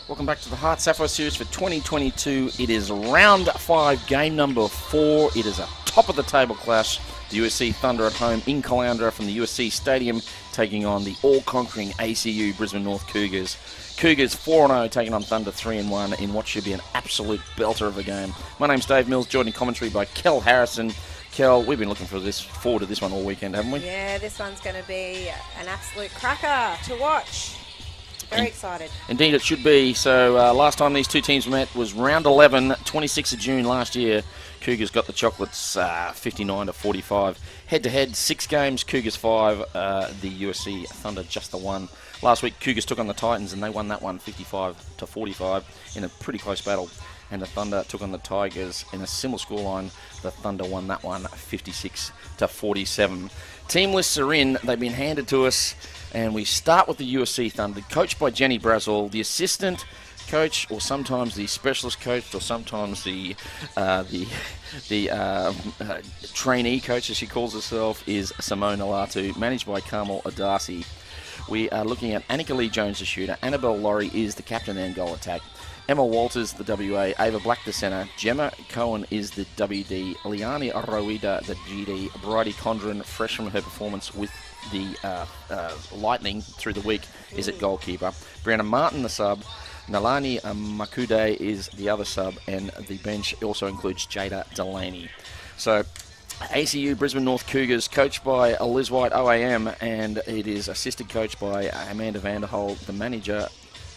Welcome back to the HART Sapphire Series for 2022. It is round 5, game number 4. It is a top-of-the-table clash. The USC Thunder at home in Caloundra from the USC Stadium, taking on the all-conquering ACU Brisbane North Cougars. Cougars 4-0 taking on Thunder 3-1 in what should be an absolute belter of a game. My name's Dave Mills, joined in commentary by Kel Harrison. Kel, we've been looking forward to this one all weekend, haven't we? Yeah, this one's going to be an absolute cracker to watch. Very excited. Indeed, it should be. So last time these two teams met was round 11, 26th of June last year. Cougars got the chocolates 59-45. Head-to-head, 6 games, Cougars 5, the USC Thunder just the 1. Last week, Cougars took on the Titans and they won that one 55-45 in a pretty close battle. And the Thunder took on the Tigers in a similar scoreline. The Thunder won that one 56-47. Team lists are in. They've been handed to us. And we start with the USC Thunder, coached by Jenny Brazel, the assistant coach, or sometimes the specialist coach, or sometimes the trainee coach, as she calls herself, is Simone Alatu, managed by Carmel Adasi. We are looking at Annika Lee Jones, the shooter. Annabelle Laurie is the captain and goal attack. Emma Walters, the WA. Ava Black, the centre. Gemma Cohen is the WD. Liani Aroida, the GD. Bridie Condren, fresh from her performance with the Lightning through the week, is at goalkeeper. Brianna Martin, the sub. Nalani Makude is the other sub. And the bench also includes Jada Delaney. So, ACU Brisbane North Cougars, coached by Liz White, OAM, and it is assisted coached by Amanda Vanderholt. The manager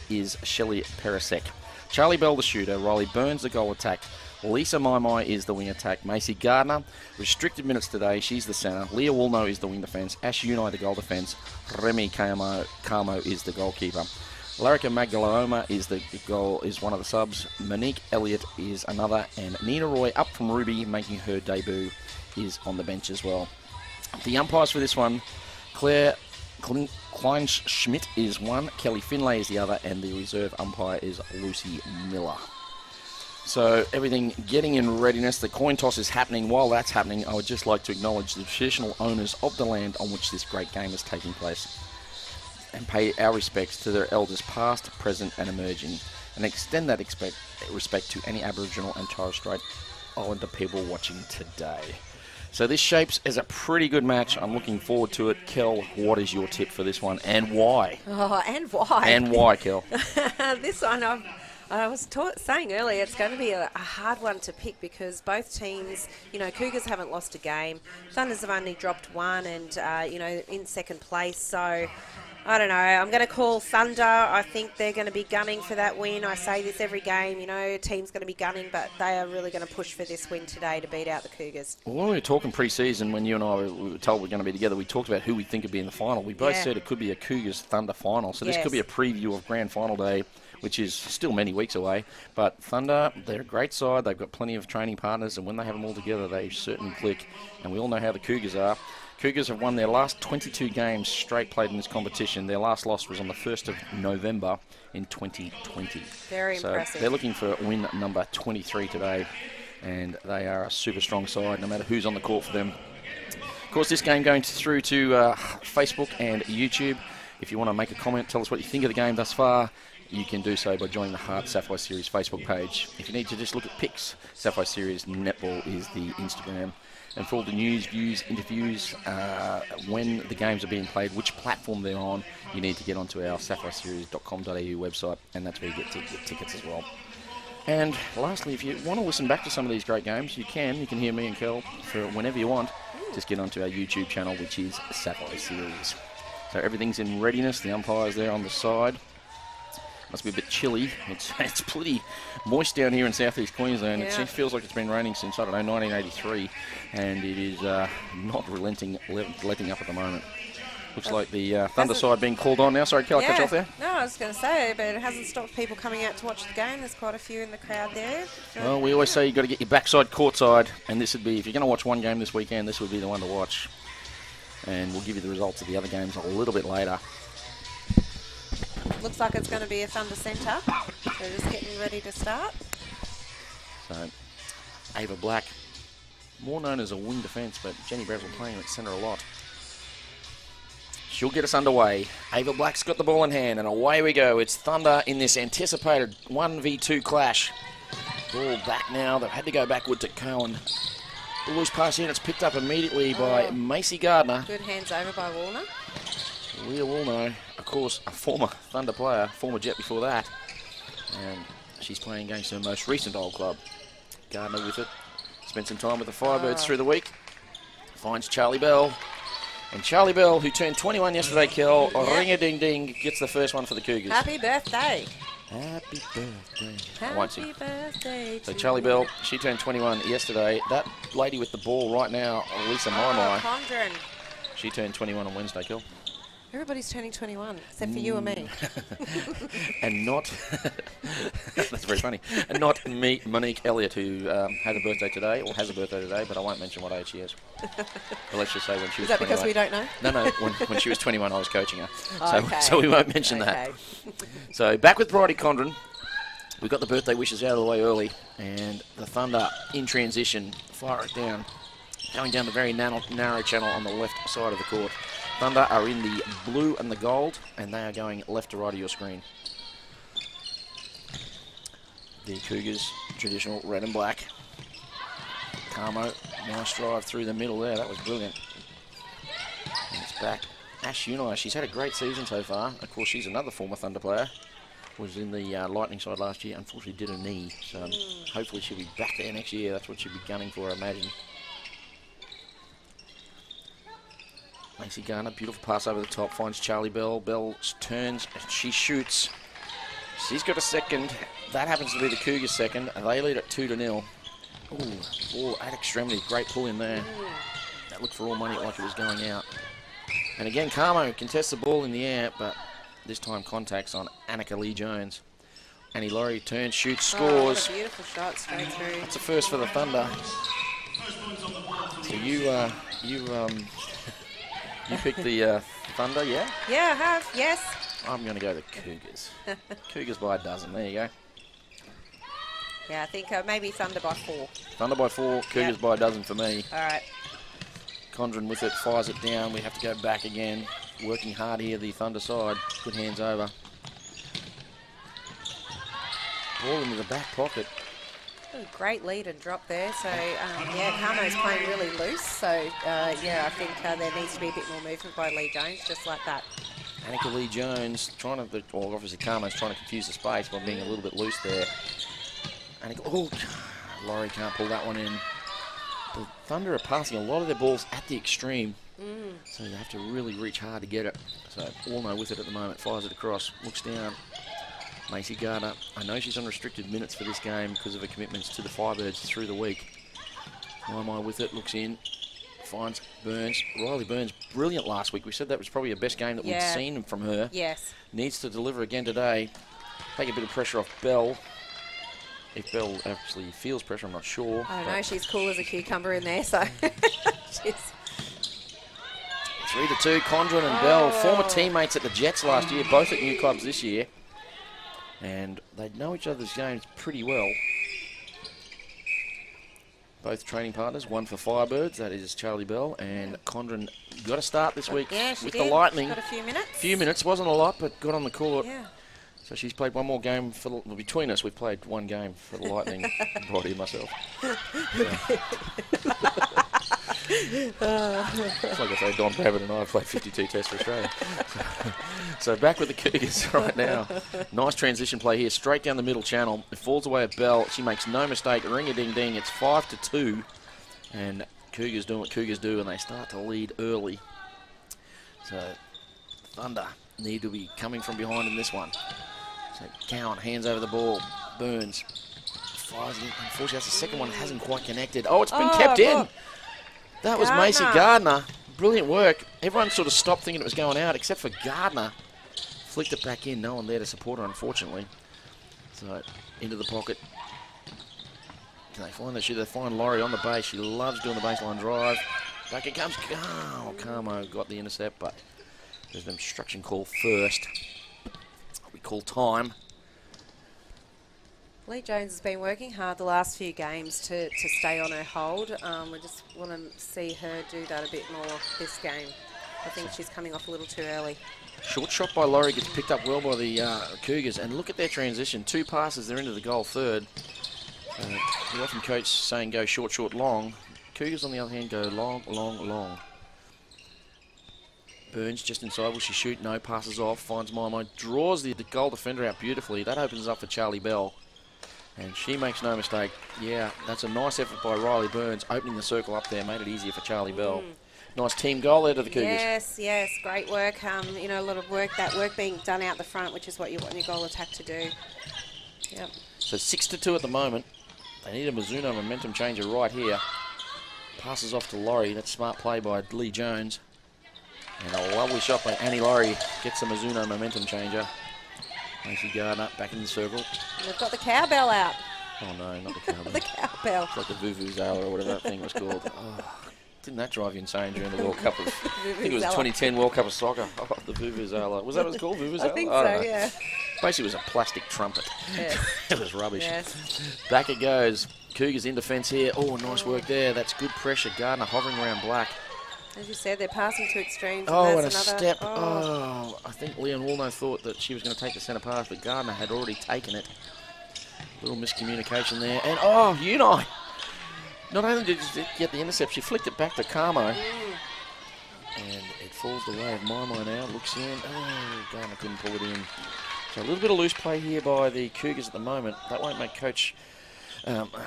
is Shelley Perisek. Charlie Bell, the shooter. Riley Burns, the goal attack. Lisa Maimai is the wing attack. Macy Gardner, restricted minutes today. She's the centre. Leah Woolno is the wing defence. Ash Unai, the goal defence. Remy Carmo is the goalkeeper. Larika Magdaloma is one of the subs. Monique Elliott is another. And Nina Roy, up from Ruby, making her debut, is on the bench as well. The umpires for this one, Claire Kleinschmidt is one, Kelly Finlay is the other, and the reserve umpire is Lucy Miller. So everything getting in readiness. The coin toss is happening. While that's happening, I would just like to acknowledge the traditional owners of the land on which this great game is taking place and pay our respects to their elders past, present and emerging, and extend that respect to any Aboriginal and Torres Strait Islander people watching today. So this shapes as a pretty good match. I'm looking forward to it. Kel, what is your tip for this one, and why? Oh, and why? And why, Kel? This one, I was saying earlier, it's going to be a hard one to pick because both teams, Cougars haven't lost a game. Thunders have only dropped one and, in second place. So, I don't know. I'm going to call Thunder. I think they're going to be gunning for that win. I say this every game, a team's going to be gunning, but they are really going to push for this win today to beat out the Cougars. Well, when we were talking pre-season, when you and I were told we're going to be together, we talked about who we think would be in the final. We both said it could be a Cougars-Thunder final. So this could be a preview of Grand Final Day, which is still many weeks away. But Thunder, they're a great side. They've got plenty of training partners, and when they have them all together, they certainly click. And we all know how the Cougars are. Cougars have won their last 22 games straight played in this competition. Their last loss was on the 1st of November in 2020. Very impressive. They're looking for win number 23 today, and they are a super strong side, no matter who's on the court for them. Of course, this game going through to Facebook and YouTube. If you want to make a comment, tell us what you think of the game thus far, you can do so by joining the HART Sapphire Series Facebook page. If you need to just look at pics, Sapphire Series Netball is the Instagram. And for all the news, views, interviews, when the games are being played, which platform they're on, you need to get onto our sapphireseries.com.au website, and that's where you get tickets as well. And lastly, if you want to listen back to some of these great games, you can hear me and Kel for whenever you want. Just get onto our YouTube channel, which is Sapphire Series. So everything's in readiness. The umpire's there on the side. Must be a bit chilly. It's pretty moist down here in southeast Queensland. It feels like it's been raining since, 1983, and it is not letting up at the moment. Looks like the Thunder side being called on now. Sorry, Kel, I cut you off there? No, I was going to say, but it hasn't stopped people coming out to watch the game. There's quite a few in the crowd there. Well, we always say you've got to get your backside courtside, and this would be, if you're going to watch one game this weekend, this would be the one to watch. And we'll give you the results of the other games a little bit later. Looks like it's going to be a Thunder centre. So just getting ready to start. So, Ava Black, more known as a wing defence, but Jenny Brazel playing at centre a lot. She'll get us underway. Ava Black's got the ball in hand, and away we go. It's Thunder in this anticipated 1v2 clash. Ball back now. They've had to go backward to Cohen. The loose pass in. It's picked up immediately by Macy Gardner. Good hands over by Warner. Leah Woolno, of course, a former Thunder player, former Jet before that. And she's playing against her most recent old club. Gardner with it. Spent some time with the Firebirds through the week. Finds Charlie Bell. And Charlie Bell, who turned 21 yesterday, Kel, ring-a-ding-ding, gets the first one for the Cougars. Happy birthday. Happy birthday. Happy birthday. So Charlie Bell, she turned 21 yesterday. That lady with the ball right now, Lisa Maimai, Condren. she turned 21 on Wednesday, Kel. Everybody's turning 21, except for you and me. And not, that's very funny, and not me, Monique Elliott, who had a birthday today, or has a birthday today, but I won't mention what age she is. But let's just say when she was 21. Is that because we don't know? No, when she was 21, I was coaching her. Okay. So we won't mention that. So back with Bridie Condren. We got the birthday wishes out of the way early, and the Thunder in transition, fire it down, going down the very narrow channel on the left side of the court. Thunder are in the blue and the gold, and they are going left to right of your screen. The Cougars, traditional red and black. Carmo, nice drive through the middle there. That was brilliant. And it's back. Ash Unai, she's had a great season so far. Of course, she's another former Thunder player. Was in the Lightning side last year. Unfortunately, did a knee. So hopefully she'll be back there next year. That's what she'll be gunning for, I imagine. Macy Garner, beautiful pass over the top, finds Charlie Bell. Bell turns, and she shoots. She's got a second. That happens to be the Cougars' second, and they lead at 2-0. Ooh, ball at extremity, great pull in there. That looked for all money like it was going out. And again, Carmo contests the ball in the air, but this time contacts on Annika Lee-Jones. Annie Laurie turns, shoots, scores. What a beautiful shot straight through. That's a first for the Thunder. So you picked the Thunder, yeah? Yeah, I have, yes. I'm going to go the Cougars. Cougars by a dozen, there you go. Yeah, I think maybe Thunder by 4. Thunder by 4, Cougars by a dozen for me. All right. Condren with it, fires it down. We have to go back again. Working hard here, the Thunder side. Good hands over. Ball into the back pocket. Great lead and drop there. So, yeah, Carmo's playing really loose. So, yeah, I think there needs to be a bit more movement by Lee-Jones, just like that. Annika Lee-Jones trying to, well, obviously Carmo's trying to confuse the space by being a little bit loose there. Annika, Laurie can't pull that one in. The Thunder are passing a lot of their balls at the extreme. So you have to really reach hard to get it. So, Allno with it at the moment, fires it across, looks down. Macy Gardner, I know she's on restricted minutes for this game because of her commitments to the Firebirds through the week. Maimai with it, looks in, finds Burns. Riley Burns, brilliant last week. We said that was probably the best game that we'd seen from her. Yes. Needs to deliver again today. Take a bit of pressure off Bell. If Bell actually feels pressure, I'm not sure. I don't know, she's cool as a cucumber in there, so she's... 3-2, Condren and Bell, former teammates at the Jets last year, both at new clubs this year. And they know each other's games pretty well. Both training partners, one for Firebirds, that is Charlie Bell, and Condren got a start this week with the Lightning. Got a few minutes. Few minutes, wasn't a lot, but got on the court. Yeah. So she's played one more game for the, well, between us. We've played one game for the Lightning, Brodie and myself. It's like I say, Don Babbitt and I have played 52 tests for Australia. So back with the Cougars right now. Nice transition play here, straight down the middle channel. It falls away at Bell. She makes no mistake. Ring-a-ding-ding. It's 5-2. And Cougars doing what Cougars do, and they start to lead early. So Thunder need to be coming from behind in this one. So Cowan hands over the ball. Burns fires it. Unfortunately, that's the second one. Hasn't quite connected. Oh, it's been kept in. That was Macy Gardner. Brilliant work. Everyone sort of stopped thinking it was going out, except for Gardner. Flicked it back in. No one there to support her, unfortunately. So, into the pocket. Can they find the shooter? They find Laurie on the base. She loves doing the baseline drive. Back it comes. Oh, Carmo got the intercept, but there's an obstruction call first. We call time. Lee-Jones has been working hard the last few games to stay on her hold. We just want to see her do that a bit more this game. I think she's coming off a little too early. Short shot by Laurie gets picked up well by the Cougars, and look at their transition. 2 passes, they're into the goal third. You often coach saying go short, short, long. Cougars, on the other hand, go long, long, long. Burns just inside. Will she shoot? No. Passes off. Finds Maimai. Draws the goal defender out beautifully. That opens up for Charlie Bell. And she makes no mistake. Yeah, that's a nice effort by Riley Burns. Opening the circle up there. Made it easier for Charlie Bell. Nice team goal there to the Cougars. Yes, yes. Great work. You know, a lot of work. That work being done out the front, which is what you want your goal attack to do. Yep. So 6-2 at the moment. They need a Mizuno momentum changer right here. Passes off to Laurie. That's smart play by Lee Jones. And a lovely shot by Annie Laurie. Gets the Mizuno momentum changer. Macy Gardner back in the circle. And they've got the cowbell out. Oh no, not the cowbell. The cowbell. It's like the Vuvuzela or whatever that thing was called. Oh, didn't that drive you insane during the World Cup of... I think it was 2010 World Cup of Soccer. Oh, the Vuvuzela. Was that what it was called? Vuvuzela? I think don't so, know. yeah. Basically, it was a plastic trumpet. Yes. It was rubbish. Yes. Back it goes. Cougars in defence here. Oh, nice work there. That's good pressure. Gardner hovering around Black. As you said, they're passing to extremes. Oh, and a another step. Oh, I think Leon Woolnough thought that she was going to take the centre pass, but Gardner had already taken it. Little miscommunication there. And, oh, Unai. Not only did she get the intercept, she flicked it back to Carmo. And it falls the way of Maimai now. Looks in. Oh, Gardner couldn't pull it in. So a little bit of loose play here by the Cougars at the moment. That won't make Coach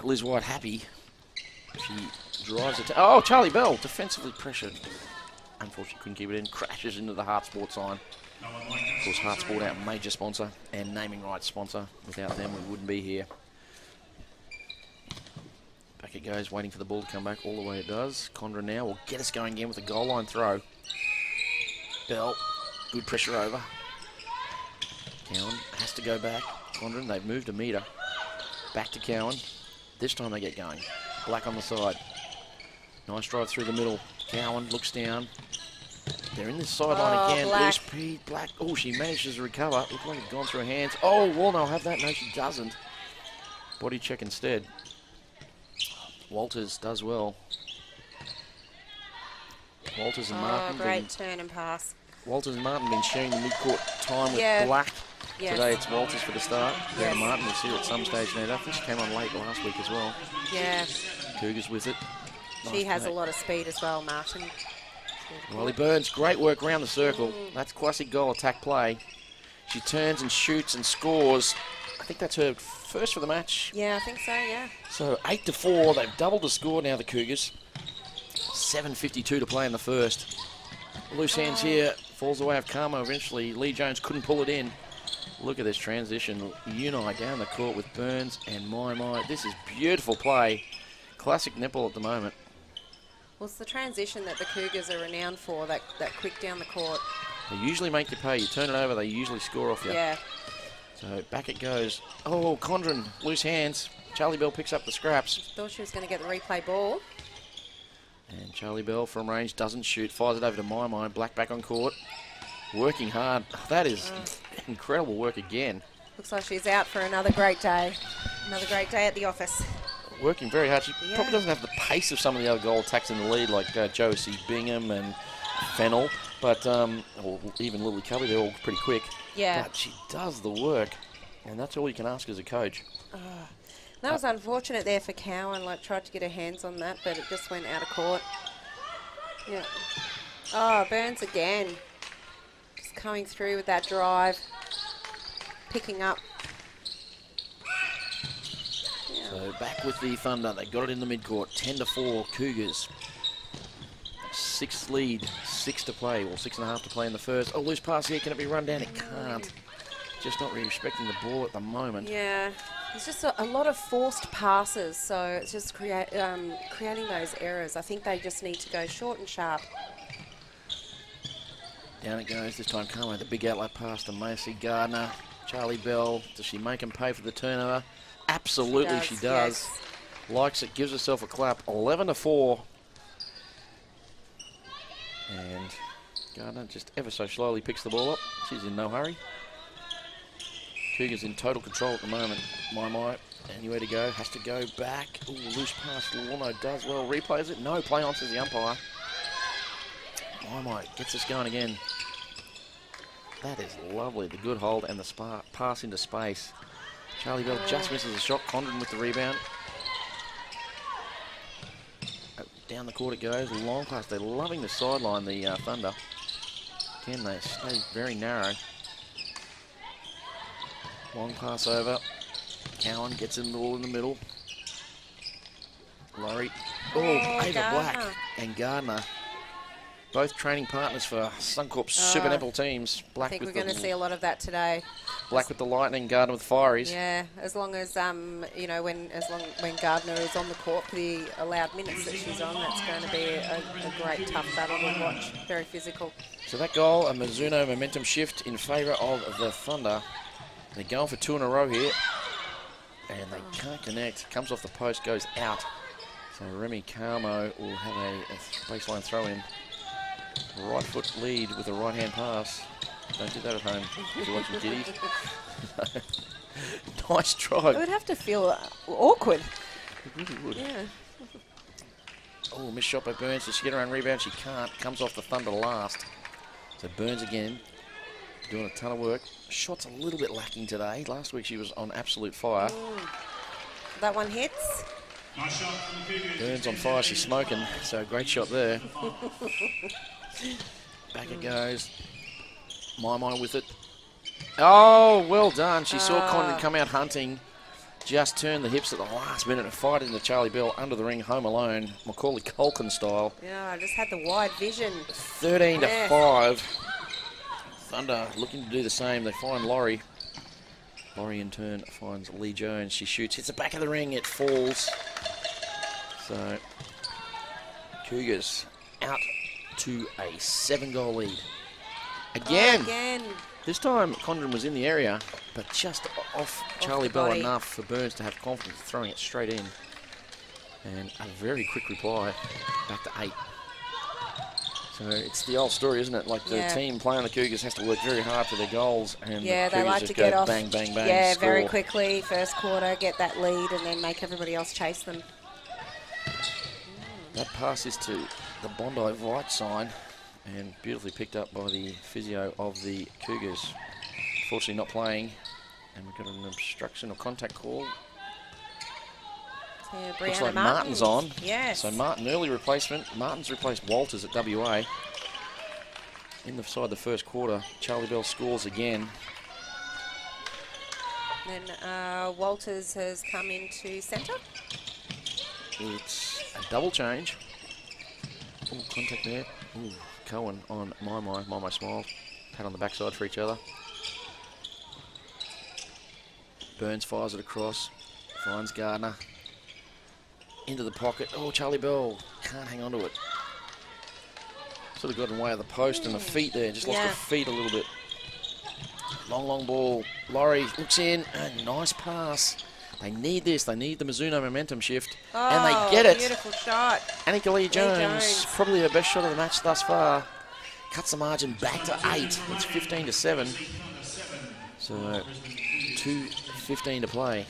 Liz White happy. She drives it. Oh, Charlie Bell, defensively pressured. Unfortunately, couldn't keep it in. Crashes into the HART Sport sign. Of course, HART Sport, our major sponsor and naming rights sponsor. Without them, we wouldn't be here. Back it goes, waiting for the ball to come back all the way it does. Condra now will get us going again with a goal line throw. Bell, good pressure over. Cowan has to go back. Condren, they've moved a metre. Back to Cowan. This time they get going. Black on the side. Nice drive through the middle. Cowan looks down. They're in this sideline again. Black. Loose P. Black. Oh, she manages to recover. Looked like it had gone through her hands. Oh, Woolnough have that. No, she doesn't. Body check instead. Walters does well. Walters and Martin. Great turn and pass. Walters and Martin been sharing the mid-court time with Black. Yes. Today it's Walters for the start. Down to Martin, we'll see her at some stage now. I think she came on late last week as well. Yeah. Cougars with it. She has a lot of speed as well, Martin. Riley Burns, great work around the circle. That's classic goal attack play. She turns and shoots and scores. I think that's her first for the match. Yeah, I think so, yeah. So 8-4, they've doubled the score now, the Cougars. 7:52 to play in the first. Loose hands here, falls away of Carmo eventually. Lee Jones couldn't pull it in. Look at this transition. Unai down the court with Burns and Maimai. This is beautiful play. Classic nipple at the moment. Well, it's the transition that the Cougars are renowned for, that quick down the court. They usually make you pay. You turn it over, they usually score off you. Yeah. So back it goes. Oh, Condren, loose hands. Charlie Bell picks up the scraps. Thought she was going to get the replay ball. And Charlie Bell from range doesn't shoot. Fires it over to Maimai. Black back on court. Working hard. That is incredible work again. Looks like she's out for another great day. Another great day at the office. Working very hard. She probably doesn't have the pace of some of the other goal attacks in the lead, like Josie Bingham and Fennell, but or even Lily Covey. They're all pretty quick. Yeah. But she does the work, and that's all you can ask as a coach. That was unfortunate there for Cowan. Like, tried to get her hands on that, but it just went out of court. Yeah. Oh, Burns again. Just coming through with that drive. Picking up. Yeah. So back with the Thunder. They got it in the midcourt. 10-4 Cougars. 6th lead. 6 to play. Well, 6.5 to play in the first. Oh, loose pass here. Can it be run down? It can't. Just not really respecting the ball at the moment. Yeah. There's just a lot of forced passes, so it's just creating those errors. I think they just need to go short and sharp. Down it goes. This time Carmo, the big outlet pass to Macy Gardner. Charlie Bell. Does she make him pay for the turnover? Absolutely she does. Yes. Likes it, gives herself a clap. 11-4. And Gardner just ever so slowly picks the ball up. She's in no hurry. Cougars in total control at the moment. Maimai, anywhere to go, has to go back. Ooh, loose pass. Lorno does well, replays it. No, play on, says the umpire. My gets us going again. That is lovely. The good hold and the pass into space. Charlie Bell just misses a shot. Condren with the rebound. Down the court it goes. Long pass. They're loving the sideline, the Thunder. Again, they stay very narrow. Long pass over. Cowan gets it all in the middle. Laurie. Ava Black and Gardner. Both training partners for Suncorp's Super Netball teams. Black I think with we're going to see a lot of that today. Black with the Lightning, Gardner with Fireys. Yeah, as long as you know, when Gardner is on the court for the allowed minutes that she's on, that's going to be a great tough battle to watch. Very physical. So that goal, a Mizuno momentum shift in favour of the Thunder. They're going for 2 in a row here, and they can't connect. Comes off the post, goes out. So Remy Carmo will have a baseline throw in. Right foot lead with a right hand pass. Don't do that at home if you're watching kiddies. Nice drive. It would have to feel awkward. It really would. Yeah. Oh, missed shot by Burns. Does she get around rebound? She can't. Comes off the Thunder last. So Burns again, doing a ton of work. Shot's a little bit lacking today. Last week she was on absolute fire. That one hits. Nice shot from the Cougars. Burns on fire. She's smoking. So great shot there. Back it goes. My with it. Oh, well done. She saw Condon come out hunting. Just turned the hips at the last minute and fired into Charlie Bell under the ring, home alone. Macaulay Culkin style. Yeah, I just had the wide vision. 13 to 5. Thunder looking to do the same. They find Laurie. Laurie in turn finds Lee Jones. She shoots, hits the back of the ring. It falls. So Cougars out to a 7-goal lead. Again. This time Condren was in the area, but just off Charlie Bell enough for Burns to have confidence throwing it straight in. And a very quick reply, back to 8. So it's the old story, isn't it? Like the team playing the Cougars has to work very hard for their goals, and the Cougars they like just to get go off. Bang, bang, bang. Yeah, score. very quickly, first quarter, get that lead, and then make everybody else chase them. That pass is to the Bondi right sign, and beautifully picked up by the physio of the Cougars. Fortunately not playing, and we've got an obstruction or contact call. Looks like Martin's on. Yes. So Martin, early replacement. Martin's replaced Walters at WA. Inside the first quarter, Charlie Bell scores again. Then Walters has come into centre. It's a double change. Ooh, contact there. Ooh, Cohen on My smile. Pat on the backside for each other. Burns fires it across. Finds Gardner. Into the pocket. Oh, Charlie Bell can't hang on to it. Sort of got in the way of the post and the feet there. Just lost the feet a little bit. Long ball. Laurie looks in. Nice pass. They need this. They need the Mizuno momentum shift. And they get it. Beautiful shot. Annika Lee Jones, probably her best shot of the match thus far. Cuts the margin back to 8. It's 15 to 7. So 2:15 to play.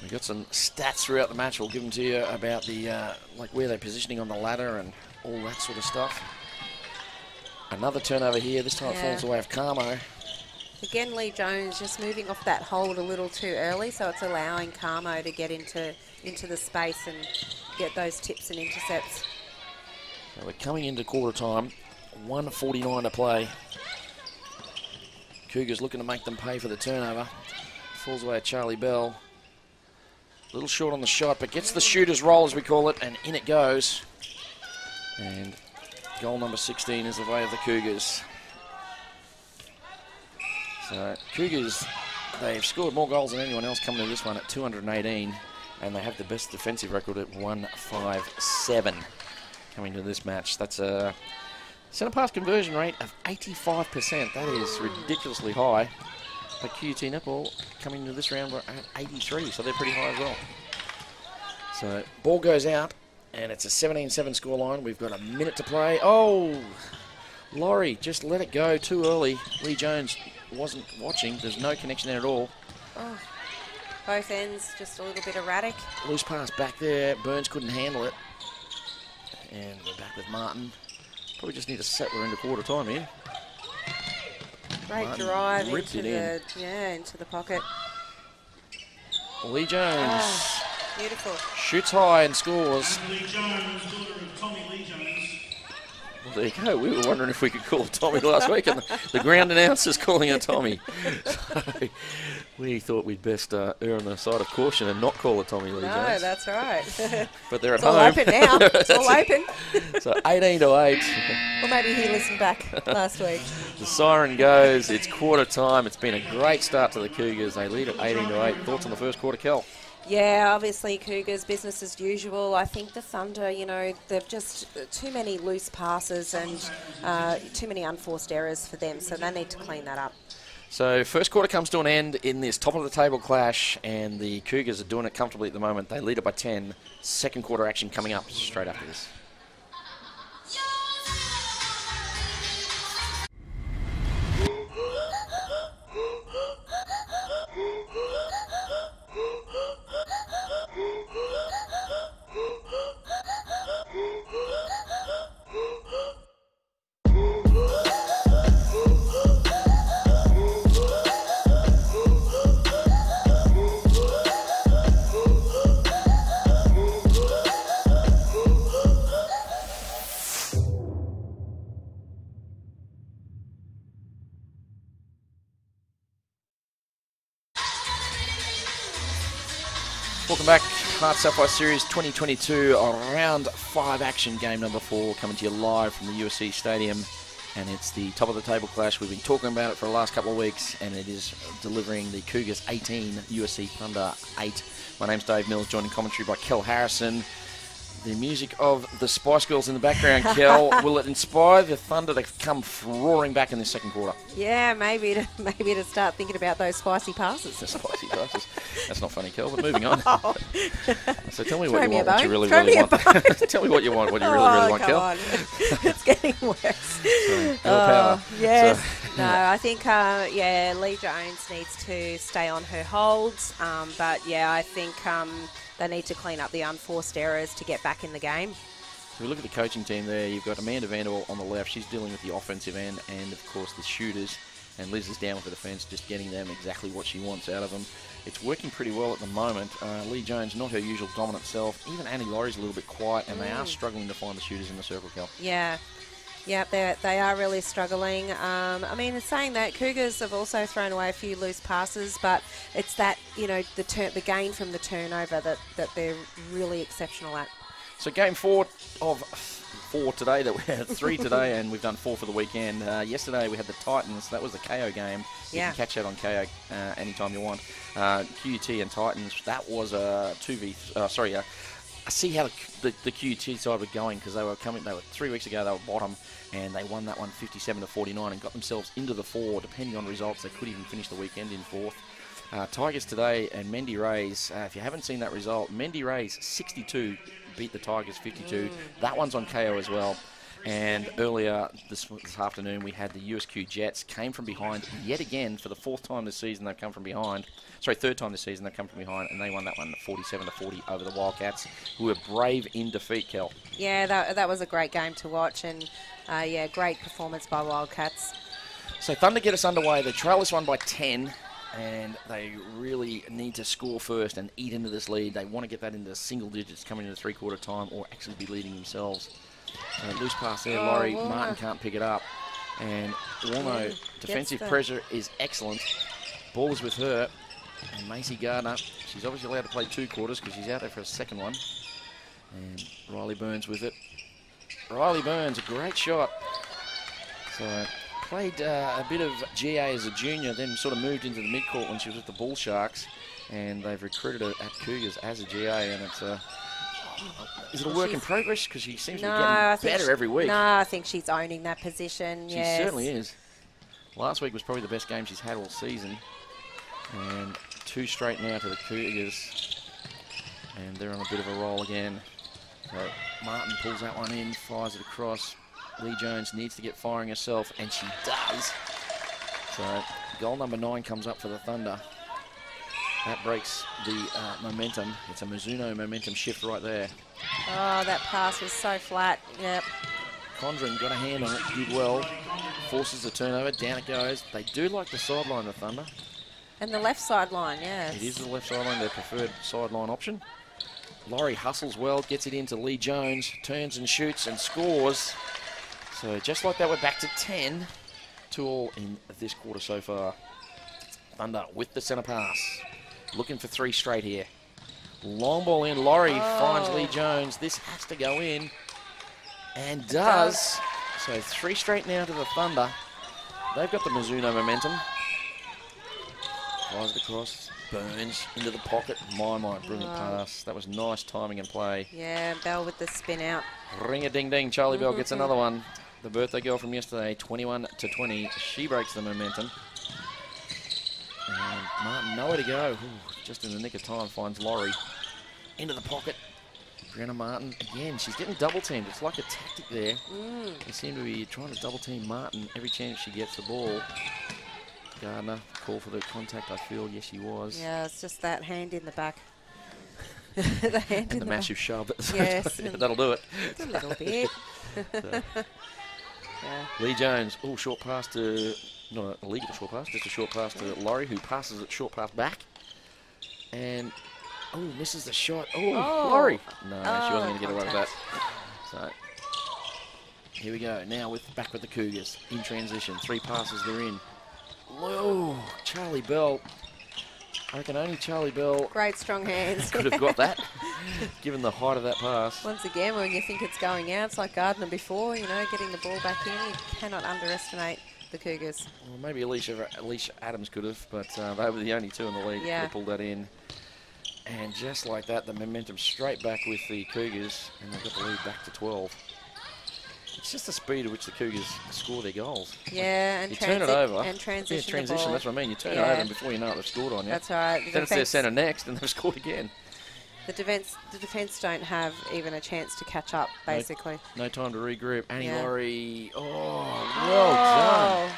We've got some stats throughout the match. We'll give them to you about the like where they're positioning on the ladder and all that sort of stuff. Another turnover here. This time it falls away of Carmo. Again, Lee Jones just moving off that hold a little too early, so it's allowing Carmo to get into the space and get those tips and intercepts. So we're coming into quarter time. 1:49 to play. Cougars looking to make them pay for the turnover. Falls away at Charlie Bell. A little short on the shot, but gets the shooter's roll, as we call it, and in it goes. And goal number 16 is the way of the Cougars. So Cougars, they've scored more goals than anyone else coming to this one at 218, and they have the best defensive record at 157 coming to this match. That's a centre pass conversion rate of 85%. That is ridiculously high. But QUT Netball coming to this round were at 83, so they're pretty high as well. So ball goes out, and it's a 17-7 scoreline. We've got a minute to play. Oh, Laurie just let it go too early. Lee Jones wasn't watching. There's no connection there at all. Oh, both ends just a little bit erratic. Loose pass back there. Burns couldn't handle it. And we're back with Martin. Probably just need to settle her into quarter time here. Great Martin drive ripped into it into the pocket. Lee Jones Beautiful. shoots high and scores. And Lee Jones, daughter of Tommy Lee Jones. Well, there you go. We were wondering if we could call her Tommy last week, and the ground announcer's calling her Tommy. So we thought we'd best err on the side of caution and not call her Tommy Lee Jones. No, that's right. But they're at It's home. all open now. It's all open. So 18-8. Well, maybe he listened back last week. The siren goes. It's quarter time. It's been a great start to the Cougars. They lead at 18-8. Thoughts on the first quarter, Kel? Yeah, obviously Cougars, business as usual. I think the Thunder, you know, they've just too many loose passes and too many unforced errors for them, so they need to clean that up. So first quarter comes to an end in this top-of-the-table clash, and the Cougars are doing it comfortably at the moment. They lead it by 10. Second quarter action coming up straight after this. Welcome back, HART Sapphire Series 2022, round 5 action, game number 4, coming to you live from the USC Stadium, and it's the top of the table clash. We've been talking about it for the last couple of weeks, and it is delivering the Cougars 18, USC Thunder 8. My name's Dave Mills, joined in commentary by Kel Harrison. The music of the Spice Girls in the background, Kel. Will it inspire the Thunder to come roaring back in this second quarter? Yeah, maybe to start thinking about those spicy passes. The spicy passes. That's not funny, Kel, but moving on. Oh. So tell me Throw what you me a want, what you bone. really, Throw really me a want. bone. Tell me what you want, what you really want, come Kel. on. It's getting worse. So, power. Yes. So, No, I think, Lee Jones needs to stay on her holds. But, yeah, I think they need to clean up the unforced errors to get back in the game. So we look at the coaching team there. You've got Amanda Vanderwall on the left. She's dealing with the offensive end and, of course, the shooters. And Liz is down with the defence, just getting them exactly what she wants out of them. It's working pretty well at the moment. Lee Jones, not her usual dominant self. Even Annie Laurie's a little bit quiet, and they are struggling to find the shooters in the circle, Kel. Yeah. Yeah, they are really struggling. I mean, it's saying that Cougars have also thrown away a few loose passes, but it's that, you know, the gain from the turnover that they're really exceptional at. So game 4 of 4 today. That we had 3 today, and we've done 4 for the weekend. Yesterday we had the Titans. That was the KO game. You can catch that on KO anytime you want. QUT and Titans. That was a 2v. I see how the QUT side were going, because they were 3 weeks ago. They were bottom, and they won that one 57-49 and got themselves into the 4. Depending on results, they could even finish the weekend in 4th. Tigers today and Mendy Rays. If you haven't seen that result, Mendy Rays 62 beat the Tigers 52. That one's on KO as well. And earlier this afternoon, we had the USQ Jets came from behind yet again for the 4th time this season. They've come from behind. Sorry, 3rd time this season they've come from behind, and they won that one 47-40 over the Wildcats, who were brave in defeat, Kel. Yeah, that was a great game to watch, and great performance by Wildcats. So Thunder get us underway. They trail this one by 10. And they really need to score first and eat into this lead. They want to get that into single digits coming into 3-quarter time, or actually be leading themselves. So loose pass there, Laurie. Warner. Martin can't pick it up. And Warner, defensive pressure is excellent. Ball is with her. And Macy Gardner, she's obviously allowed to play 2 quarters because she's out there for a second one. And Riley Burns with it. Riley Burns, a great shot. So played a bit of GA as a junior, then sort of moved into the mid-court when she was with the Bull Sharks, and they've recruited her at Cougars as a GA, and it's is it a work in progress? Because she seems to be getting better every week. No, I think she's owning that position. She certainly is. Last week was probably the best game she's had all season, and 2 straight now to the Cougars, and they're on a bit of a roll again. So Martin pulls that one in, fires it across. Lee Jones needs to get firing herself, and she does. So goal number 9 comes up for the Thunder. That breaks the momentum. It's a Mizuno momentum shift right there. Oh, that pass was so flat. Yep. Condren got a hand on it, did well. Forces the turnover, down it goes. They do like the sideline, the Thunder. And the left sideline, yes. It is the left sideline, their preferred sideline option. Laurie hustles well, gets it into Lee Jones, turns and shoots and scores. So just like that, we're back to 10. 2-all in this quarter so far. Thunder with the centre pass. Looking for 3 straight here. Long ball in. Laurie finds Lee Jones. This has to go in. And does. So 3 straight now to the Thunder. They've got the Mizuno momentum. Flies it across. Burns into the pocket. My brilliant pass. That was nice timing and play. Yeah, Bell with the spin out. Ring-a-ding-ding. Charlie Bell gets another one. The birthday girl from yesterday, 21-20. She breaks the momentum. And Martin, nowhere to go. Ooh, just in the nick of time, finds Laurie. Into the pocket. Brianna Martin, again, she's getting double-teamed. It's like a tactic there. They seem to be trying to double-team Martin every chance she gets the ball. Gardner, call for the contact, I feel. Yes, she was. Yeah, it's just that hand in the back. The hand and in the massive shove. Yes. That'll do it. It's a little bit. So. Yeah. Lee Jones, short pass to, not a illegal short pass, just a short pass to Laurie, who passes it short pass back. And, misses the shot. Laurie. No, she wasn't going to get away with that. So, here we go. Now back with the Cougars in transition. 3 passes, they're in. Whoa, Charlie Bell. I reckon only Charlie Bell Great strong hands. could have got that, given the height of that pass. Once again, when you think it's going out, it's like Gardner before, getting the ball back in. You cannot underestimate the Cougars. Well, maybe Alicia Adams could have, but they were the only 2 in the league that pulled that in. And just like that, the momentum straight back with the Cougars, and they've got the lead back to 12. It's just the speed at which the Cougars score their goals. Yeah, and you turn it over. And transition. Yeah, transition, that's what I mean. You turn it over, and before you know it, they've scored on you. That's right. Then it's their centre next, and they've scored again. The defence don't have even a chance to catch up, basically. No time to regroup. Annie Laurie. Well done.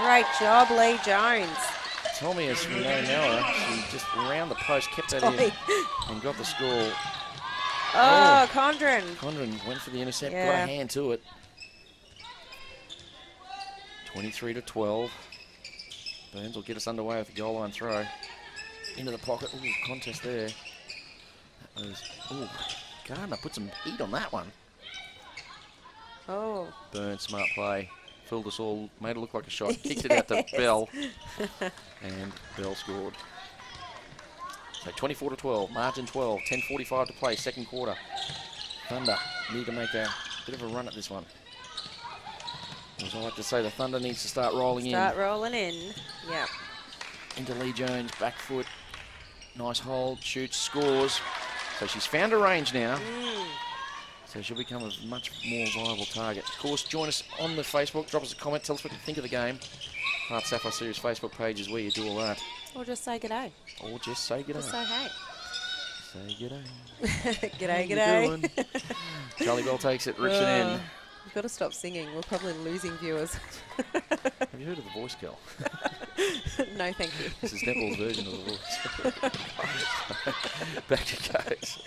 Great job, Lee Jones. Tommy, as we know now, she just round the post, kept that in, and got the score. Condren. Condren went for the intercept, got a hand to it. 23-12. Burns will get us underway with the goal line throw. Into the pocket. Contest there. That was, Gardner put some heat on that one. Burns, smart play. Filled us all, made it look like a shot. Kicked it out to Bell. And Bell scored. So 24-12, margin 12, 10:45 to play, second quarter. Thunder need to make a bit of a run at this one. As I like to say, the Thunder needs to start rolling in. Start rolling in, yep. Into Lee Jones, back foot. Nice hold, shoots, scores. So she's found a range now. So she'll become a much more viable target. Of course, join us on the Facebook. Drop us a comment. Tell us what you think of the game. HART Sapphire Series Facebook page is where you do all that. Or just say g'day. Or just say g'day. Just say hey. Say g'day. G'day, g'day. Charlie Bell takes it, rips it in. We've got to stop singing. We're probably losing viewers. Have you heard of the voice girl? No, thank you. This is Netball's version of the voice. Back it goes.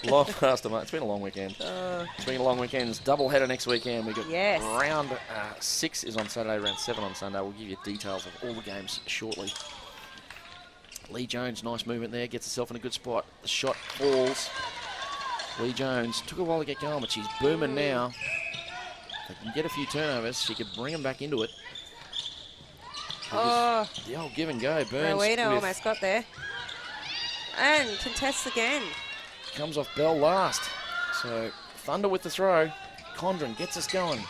Long past a month. It's been a long weekend. It's been a long weekend. Double header next weekend. We've got round 6 is on Saturday, round 7 on Sunday. We'll give you details of all the games shortly. Lee Jones, nice movement there. Gets herself in a good spot. The shot falls. Lee Jones took a while to get going, but she's booming now. If they can get a few turnovers, she could bring them back into it. The old give and go. Burns Rowena almost got there. And contests again. Comes off Bell last. So Thunder with the throw. Condren gets us going.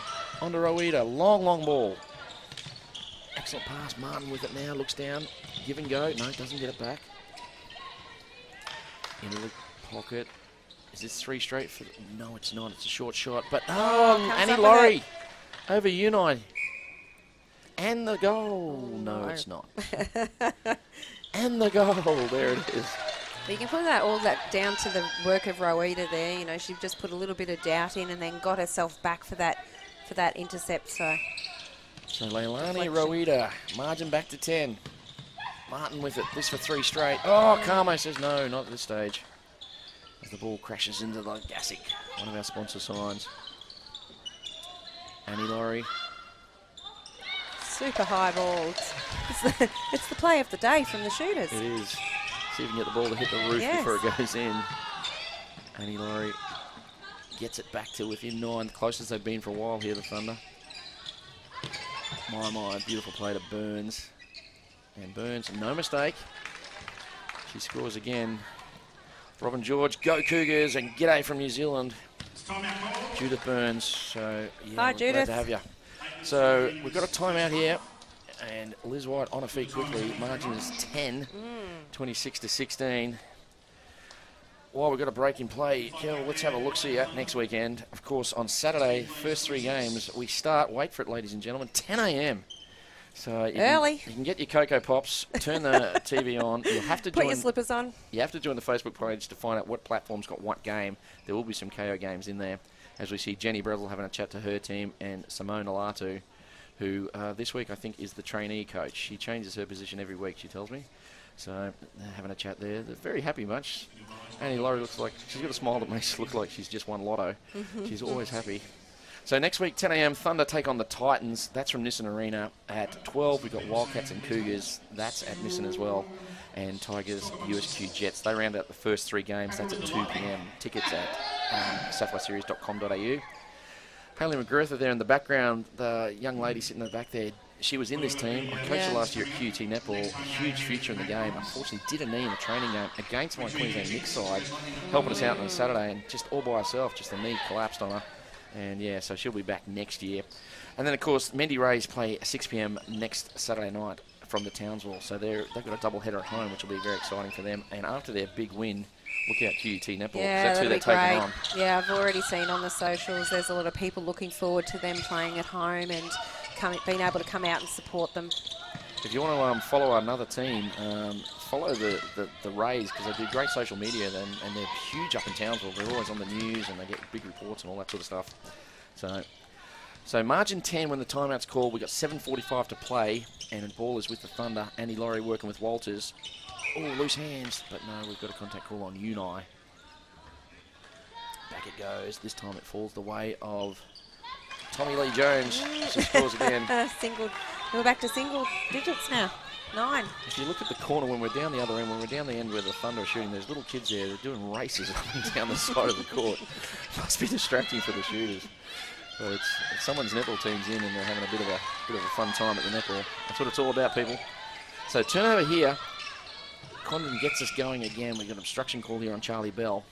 On to Rowena. Long ball. Excellent pass. Martin with it now. Looks down. Give and go. No, doesn't get it back. Into the pocket. Is this 3 straight? No, it's not. It's a short shot. But Annie Laurie over Unite. And the goal. No, it's not. And the goal. There it is. But you can put all that down to the work of Rowena there. She just put a little bit of doubt in and then got herself back for that intercept. So Leilani Rowena, margin back to 10. Martin with it. This for 3 straight. Oh, Carmo says no, not at this stage. As the ball crashes into the Gassic, one of our sponsor signs. Annie Laurie. Super high ball. It's the play of the day from the shooters. It is. See if you can get the ball to hit the roof before it goes in. Annie Laurie gets it back to within 9, the closest they've been for a while here, the Thunder. My, beautiful play to Burns. And Burns, no mistake. She scores again. Robin George, go Cougars, and g'day from New Zealand. Judith Burns. So, yeah, Hi, we're Judith. glad to have you. So, we've got a timeout here. And Liz White on her feet quickly. Margin is 10, 26 to 16. While we've got a break in play, Kel, let's have a look-see at next weekend. Of course, on Saturday, first 3 games, we start, wait for it, ladies and gentlemen, 10 a.m. So you can get your Cocoa Pops, turn the TV on. You'll have to Put your slippers on. You have to join the Facebook page to find out what platform's got what game. There will be some KO games in there. As we see Jenny Brezel having a chat to her team and Simone Alatu, who this week I think is the trainee coach. She changes her position every week, she tells me. So they're having a chat there. They're very happy bunch. Annie Laurie looks like, she's got a smile that makes it look like she's just won lotto. She's always happy. So next week, 10 a.m, Thunder take on the Titans. That's from Nissan Arena. At 12, we've got Wildcats and Cougars. That's at Nissan as well. And Tigers, USQ Jets. They round out the first 3 games. That's at 2 p.m. Tickets at sapphireseries.com.au. Haley McGirtha there in the background, the young lady sitting in the back there. She was in this team. I coached her last year at QT Netball. Huge future in the game. Unfortunately, did a knee in the training game against my Queensland mixed side, helping us out on a Saturday, and just all by herself, just the knee collapsed on her. And yeah, so she'll be back next year. And then, of course, Mendy Rays play 6 p.m. next Saturday night from the Townsville. So they've got a double header at home, which will be very exciting for them. And after their big win, look out QUT Netball, because that's who they're taking on. Yeah, I've already seen on the socials, there's a lot of people looking forward to them playing at home and being able to come out and support them. If you want to follow another team, follow the Rays, because they do great social media and they're huge up in Townsville. They're always on the news and they get big reports and all that sort of stuff. So margin 10 when the timeout's called. We've got 7:45 to play, and the ball is with the Thunder. Annie Laurie working with Walters. Oh, loose hands, but no, we've got a contact call on Unai. Back it goes. This time it falls the way of Tommy Lee Jones. She scores again. We're back to single digits now. 9. If you look at the corner when we're down the other end, when we're down the end where the Thunder are shooting, there's little kids there. They're doing races up and down the side of the court. Must be distracting for the shooters. But it's someone's netball team's in and they're having a bit of a fun time at the netball. That's what it's all about, people. So turnover here. Condon gets us going again. We've got an obstruction call here on Charlie Bell.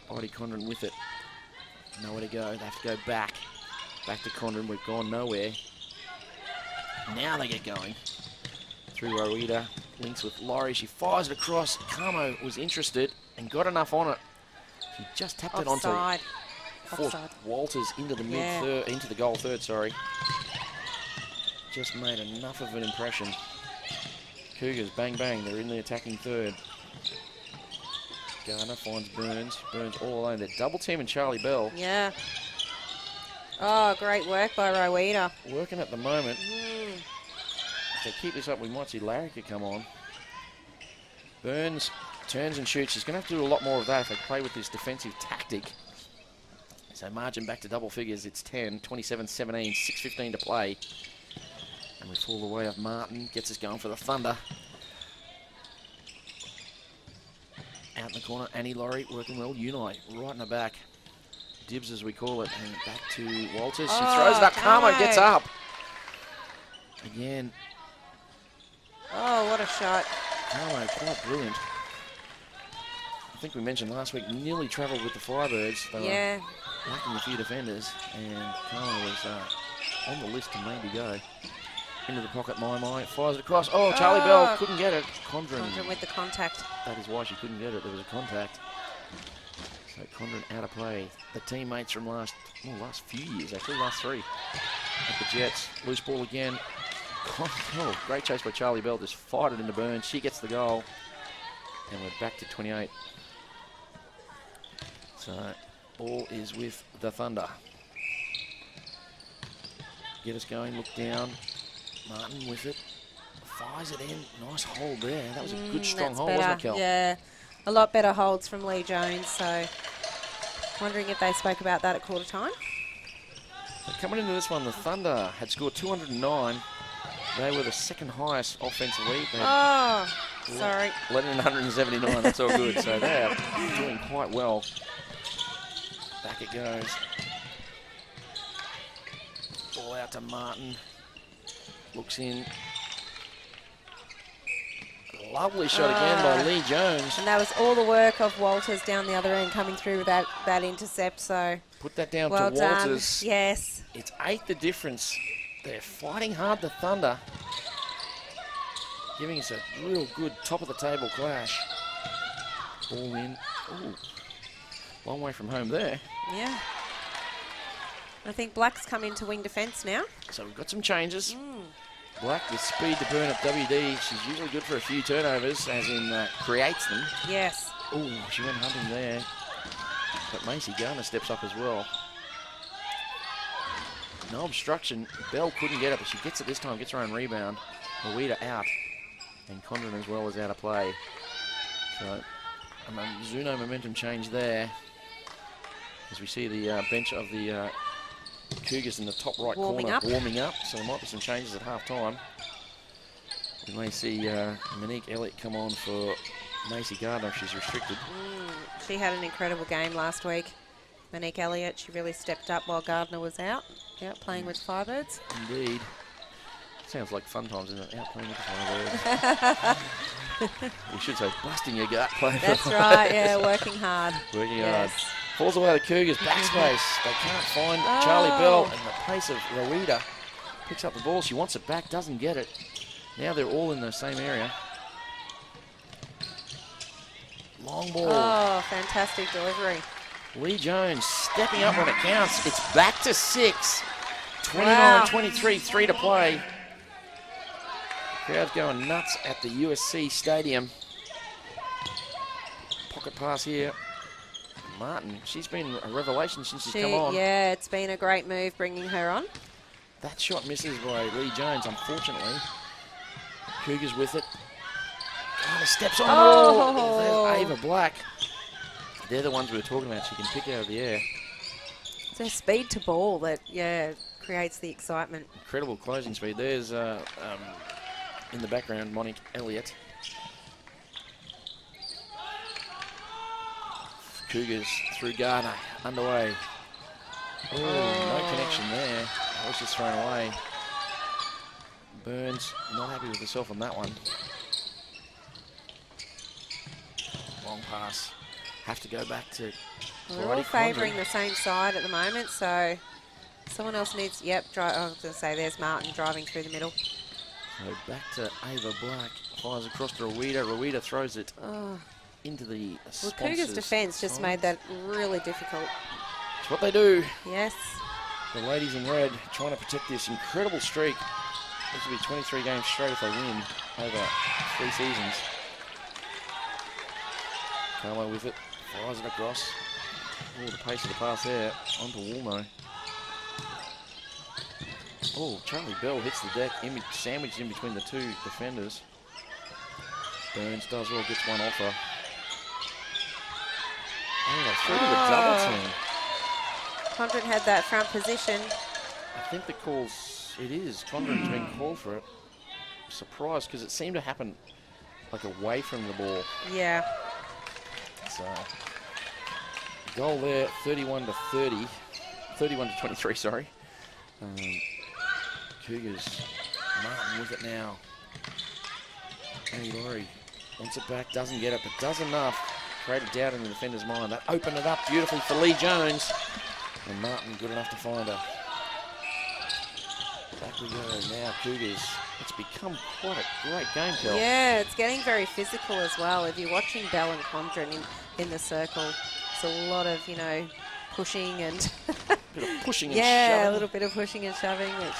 Already Condon with it. Nowhere to go. They have to go back. Back to Condon. We've gone nowhere. Now they get going. Through Rowita. Links with Laurie. She fires it across. Carmo was interested and got enough on it. She just tapped it onto forced Walters into the mid-third, into the goal third, sorry. Just made enough of an impression. Cougars, bang, bang. They're in the attacking third. Gardner finds Burns. Burns all alone. They're double teaming Charlie Bell. Yeah. Oh, great work by Rowita. Working at the moment. If they keep this up, we might see Larrica come on. Burns turns and shoots. She's going to have to do a lot more of that if they play with this defensive tactic. So margin back to double figures. It's 10, 27-17, 6:15 to play. And we fall the way of Martin. Gets us going for the Thunder. Out in the corner, Annie Laurie working well. Unai right in the back. Dibs as we call it. And back to Walters. She throws it up. Carmo gets up. Again. Oh, what a shot. Carmo quite brilliant. I think we mentioned last week, nearly travelled with the Firebirds. They were lacking a few defenders. And Carmo was on the list to maybe go. Into the pocket, My. Fires it across. Oh, Charlie Bell couldn't get it. Condren with the contact. That is why she couldn't get it. There was a contact. So Condren out of play. The teammates from last few years, actually, last 3. At the Jets. Loose ball again. Oh, great chase by Charlie Bell. Just fired it into Burns. She gets the goal. And we're back to 28. So, ball is with the Thunder. Get us going, look down. Martin with it. Fires it in. Nice hold there. That was a good, strong That's hold, better. wasn't it, Kel? Yeah, a lot better holds from Lee Jones. So, wondering if they spoke about that at quarter time. So coming into this one, the Thunder had scored 209. They were the second highest offensive lead. They Sorry. let in 179. That's all good. So they are doing quite well. Back it goes. Ball out to Martin. Looks in. Lovely shot again by Lee Jones. And that was all the work of Walters down the other end coming through with that intercept. So put that down well to done. Walters. Yes. It's 8 the difference. They're fighting hard, the Thunder. Giving us a real good top-of-the-table clash. Ball in. Ooh. Long way from home there. Yeah. I think Black's come into wing defence now. So we've got some changes. Black with speed to burn up WD. She's usually good for a few turnovers, as in creates them. Yes. Ooh, she went hunting there. But Macy Garner steps up as well. No obstruction. Bell couldn't get it, but she gets it this time, gets her own rebound. Awida out. And Condren as well is out of play. So a Zuno momentum change there. As we see the bench of the Cougars in the top right corner warming up. So there might be some changes at half time. We may see Monique Elliott come on for Macy Gardner if she's restricted. She had an incredible game last week. Monique Elliott, she really stepped up while Gardner was out. Yeah, playing with Firebirds. Indeed. Sounds like fun times, isn't it? Out playing with Firebirds. We should say busting your gut playing. That's right, yeah, working hard. Working hard. Falls away the Cougars, backspace. They can't find Charlie Bell, and the pace of Rowita picks up the ball. She wants it back, doesn't get it. Now they're all in the same area. Long ball. Oh, fantastic delivery. Lee Jones stepping up when it counts. It's back to 6. 29-23, 3 to play. Crowd's going nuts at the USC Stadium. Pocket pass here. Martin, she's been a revelation since she's come on. Yeah, it's been a great move bringing her on. That shot misses by Lee Jones, unfortunately. Cougars with it. Garner steps on the ball. There's Ava Black. They're the ones we were talking about. She can pick out of the air. It's her speed to ball that, creates the excitement. Incredible closing speed. There's, in the background, Monique Elliott. Cougars through Gardner, underway. Oh, no connection there. That was just thrown away. Burns not happy with herself on that one. Long pass. Have to go back to We're all favouring the same side at the moment, so someone else needs, I was going to say there's Martin driving through the middle. So back to Ava Black. Fires across to Rowita. Rowita throws it into the Well, Cougars' defence just made that really difficult. It's what they do. Yes. The ladies in red trying to protect this incredible streak. This will be 23 games straight if they win over 3 seasons. Carlo with it. Fires it across. Oh, the pace of the pass there. Onto Woolno. Oh, Charlie Bell hits the deck, sandwiched in between the 2 defenders. Burns does well, gets one off her. Oh, they threw to the double team. Condren had that front position. I think the calls, it is. Condren's been called for it. Surprised, because it seemed to happen like away from the ball. Yeah. So, goal there, 31 to 30. 31 to 23, sorry. Cougars, Martin with it now. Annie Laurie wants it back, doesn't get it, but does enough. Created doubt in the defender's mind. That opened it up beautifully for Lee Jones. And Martin good enough to find her. Back we go now, Cougars. It's become quite a great game, Kel. Yeah, it's getting very physical as well. If you're watching Bell and Condren in the circle, it's a lot of, pushing and... bit of pushing and shoving. Yeah, a little bit of pushing and shoving, which,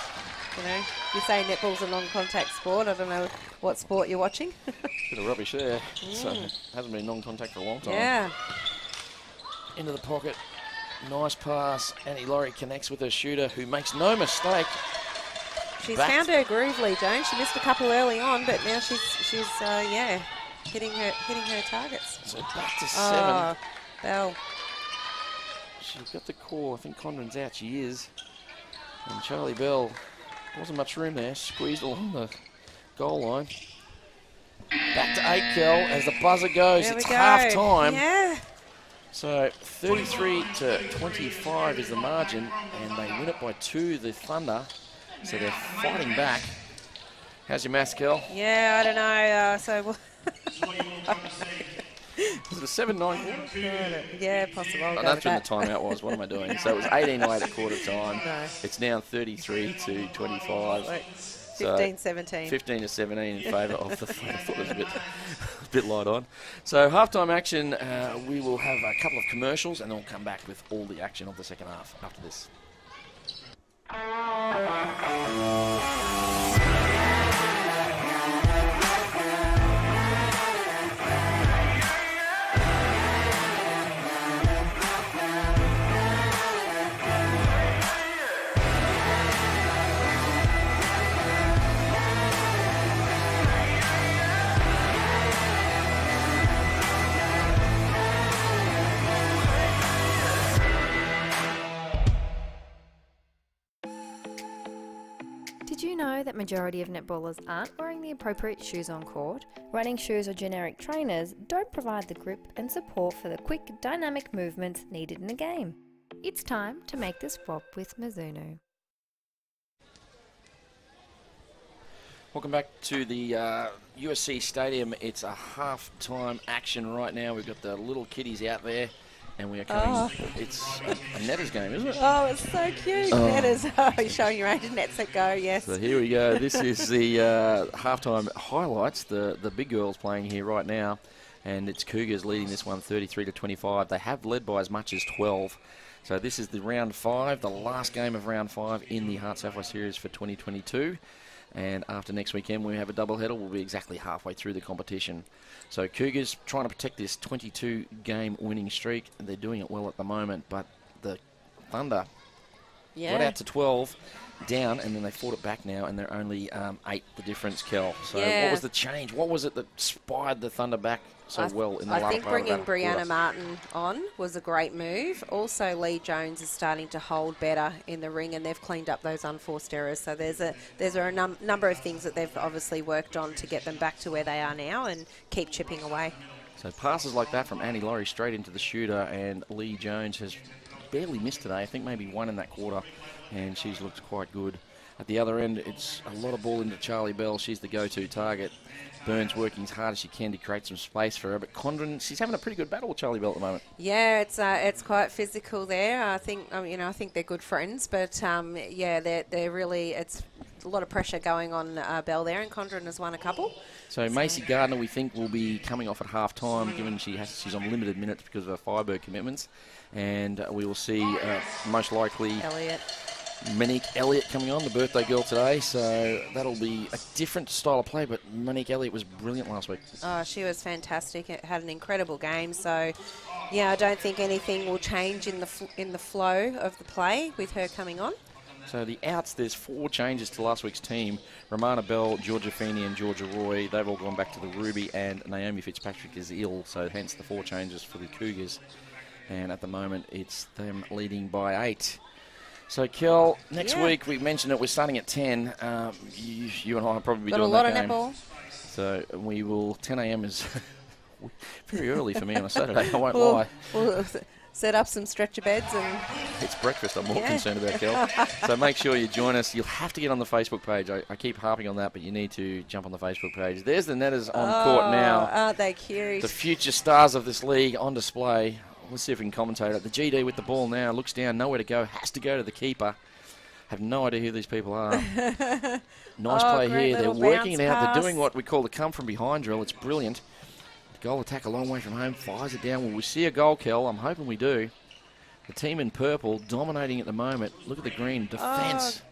you say netball's a non-contact sport. I don't know what sport you're watching. Bit of rubbish there. So, hasn't been non-contact for a long time. Yeah. Into the pocket. Nice pass. Annie Laurie connects with her shooter, who makes no mistake. She's found her groove, Lee Jones. She missed a couple early on, but now she's hitting her targets. So back to 7. Oh, Bell. She's got the call. I think Condren's out. She is. And Charlie Bell, wasn't much room there. Squeezed along the goal line. Back to 8, Kel, as the buzzer goes. There it's we go. half time. Yeah. So 33 to 25 is the margin, and they win it by 2, the Thunder. So they're fighting back. How's your maths, Kel? Yeah, I don't know. Was it a 7-9? Yeah, possible. Oh, that's when the timeout was. What am I doing? So it was 18-8 at quarter time. No. It's now 33 to 25. 15-17. 15 to 17 in favour of the Thunder. I thought it was a bit light on. So halftime action, we will have a couple of commercials and then we'll come back with all the action of the second half after this. Did you know that majority of netballers aren't wearing the appropriate shoes on court? Running shoes or generic trainers don't provide the grip and support for the quick, dynamic movements needed in a game. It's time to make the swap with Mizuno. Welcome back to the USC Stadium. It's a half-time action right now. We've got the little kiddies out there, and we are coming. It's a netters game, isn't it? Oh, it's so cute. Netters. Oh, you're showing your age. Nets at go, yes. So here we go. This is the halftime highlights. The big girls playing here right now, and it's Cougars leading this one 33 to 25. They have led by as much as 12. So this is the round 5, the last game of round 5 in the HART Sapphire series for 2022. And after next weekend, we have a doubleheader. We'll be exactly halfway through the competition. So Cougars trying to protect this 22-game winning streak. They're doing it well at the moment, but the Thunder got out to 12 down, and then they fought it back now, and they're only 8 the difference, Kel. So what was the change? What was it that inspired the Thunder back so well in the latter part of that? I think bringing Brianna Martin on was a great move. Also, Lee Jones is starting to hold better in the ring, and they've cleaned up those unforced errors. So there's a number of things that they've obviously worked on to get them back to where they are now and keep chipping away. So passes like that from Annie Laurie straight into the shooter, and Lee Jones has barely missed today. I think maybe 1 in that quarter, and she's looked quite good. At the other end, it's a lot of ball into Charlie Bell. She's the go-to target. Burns working as hard as she can to create some space for her, but Condren, she's having a pretty good battle with Charlie Bell at the moment. Yeah, it's quite physical there. I think I think they're good friends, but yeah, they're really, it's a lot of pressure going on Bell there, and Condren has won a couple. So Macy Gardner, we think, will be coming off at half time, given she's on limited minutes because of her Firebird commitments, and we will see most likely Monique Elliott coming on, the birthday girl today, so that'll be a different style of play, but Monique Elliott was brilliant last week. Oh, she was fantastic. It had an incredible game, so yeah, I don't think anything will change in the flow of the play with her coming on. So the outs, there's 4 changes to last week's team. Romana Bell, Georgia Feeney and Georgia Roy, they've all gone back to the Ruby, and Naomi Fitzpatrick is ill, so hence the 4 changes for the Cougars. And at the moment, it's them leading by 8. So, Kel, next week, we mentioned it, we're starting at 10. You and I will probably be doing that game. Got a lot of netball. So, we will, 10 a.m. is very early for me on a Saturday, I won't lie. We'll set up some stretcher beds and... It's breakfast I'm more concerned about, Kel. So make sure you join us. You'll have to get on the Facebook page. I keep harping on that, but you need to jump on the Facebook page. There's the Netters on court now. Aren't they cute? The future stars of this league on display. Let's see if we can commentate it. The GD with the ball now, looks down, nowhere to go, has to go to the keeper. Have no idea who these people are. Nice play here. They're working it out. They're doing what we call the come from behind drill. It's brilliant. The goal attack a long way from home, fires it down. Will we see a goal, Kel? I'm hoping we do. The team in purple dominating at the moment. Look at the green defence.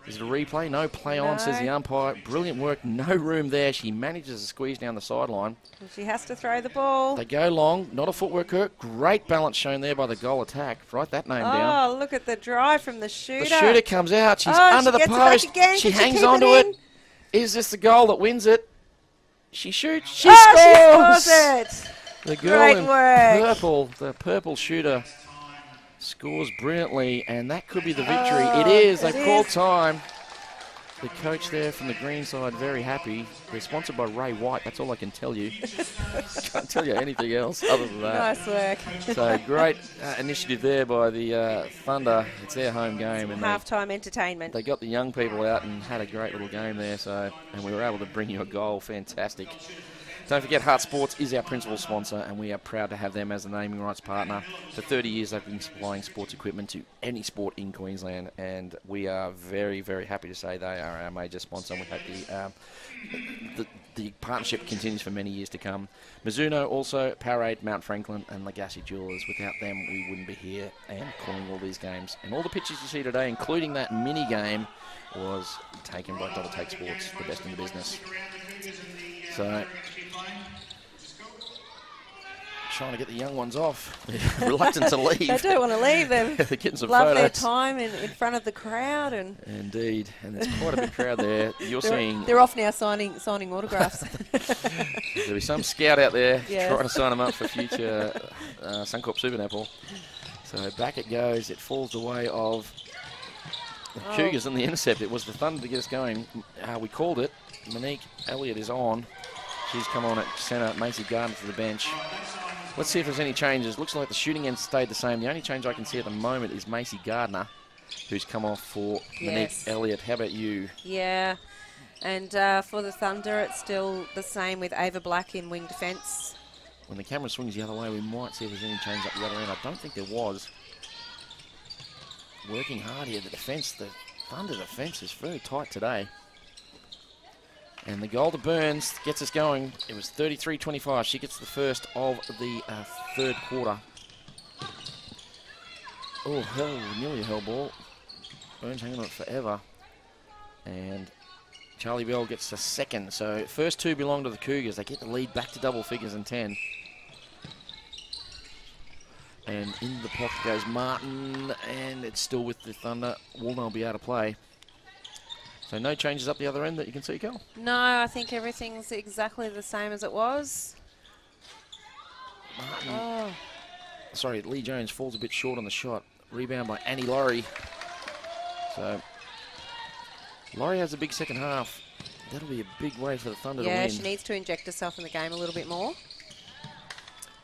Is it a replay? No, play on, says the umpire. Brilliant work, no room there. She manages to squeeze down the sideline. She has to throw the ball. They go long, not a footwork hurt. Great balance shown there by the goal attack. Write that name down. Oh, look at the drive from the shooter. The shooter comes out. She's under the post. She hangs onto it. Is this the goal that wins it? She shoots. She scores! She scores it. The girl in purple, the purple shooter, scores brilliantly, and that could be the victory. It is. They call time. The coach there from the green side, very happy. They're sponsored by Ray White. That's all I can tell you. Can't tell you anything else other than that. Nice work. So great initiative there by the Thunder. It's their home game, and halftime entertainment. They got the young people out and had a great little game there. So, and we were able to bring you a goal. Fantastic. Don't forget, HART Sports is our principal sponsor, and we are proud to have them as the naming rights partner. For 30 years, they've been supplying sports equipment to any sport in Queensland, and we are very, very happy to say they are our major sponsor. And we hope the partnership continues for many years to come. Mizuno also, Powerade, Mount Franklin, and Legacy Jewelers. Without them, we wouldn't be here and calling all these games. And all the pictures you see today, including that mini game, was taken by Double Take Sports, the best in the business. So, trying to get the young ones off. They're reluctant to leave. They don't want to leave them. They're getting some Love photos. their time in front of the crowd. Indeed, and there's quite a big crowd there. They're off now signing autographs. There'll be some scout out there trying to sign them up for future Suncorp Super Netball. So back it goes. It falls the way of the Cougars in the intercept. It was the Thunder to get us going. We called it. Monique Elliott is on. She's come on at centre. Macy Gardner to the bench. Let's see if there's any changes. Looks like the shooting end stayed the same. The only change I can see at the moment is Macy Gardner, who's come off for Monique Elliott. How about you? Yeah, and for the Thunder, it's still the same with Ava Black in wing defence. When the camera swings the other way, we might see if there's any change up the other end. I don't think there was. Working hard here. The defence, the Thunder defence is very tight today. And the goal to Burns gets us going. It was 33-25. She gets the first of the third quarter. Oh, hell, nearly a hell ball. Burns hanging on it forever. And Charlie Bell gets the second. So first two belong to the Cougars. They get the lead back to double figures in 10. And in the pocket goes Martin. And it's still with the Thunder. Walden will be able to play. So no changes up the other end that you can see, Cal? No, I think everything's exactly the same as it was. Martin. Sorry, Lee Jones falls a bit short on the shot. Rebound by Annie Laurie. So Laurie has a big second half. That'll be a big way for the Thunder to win. Yeah, she needs to inject herself in the game a little bit more.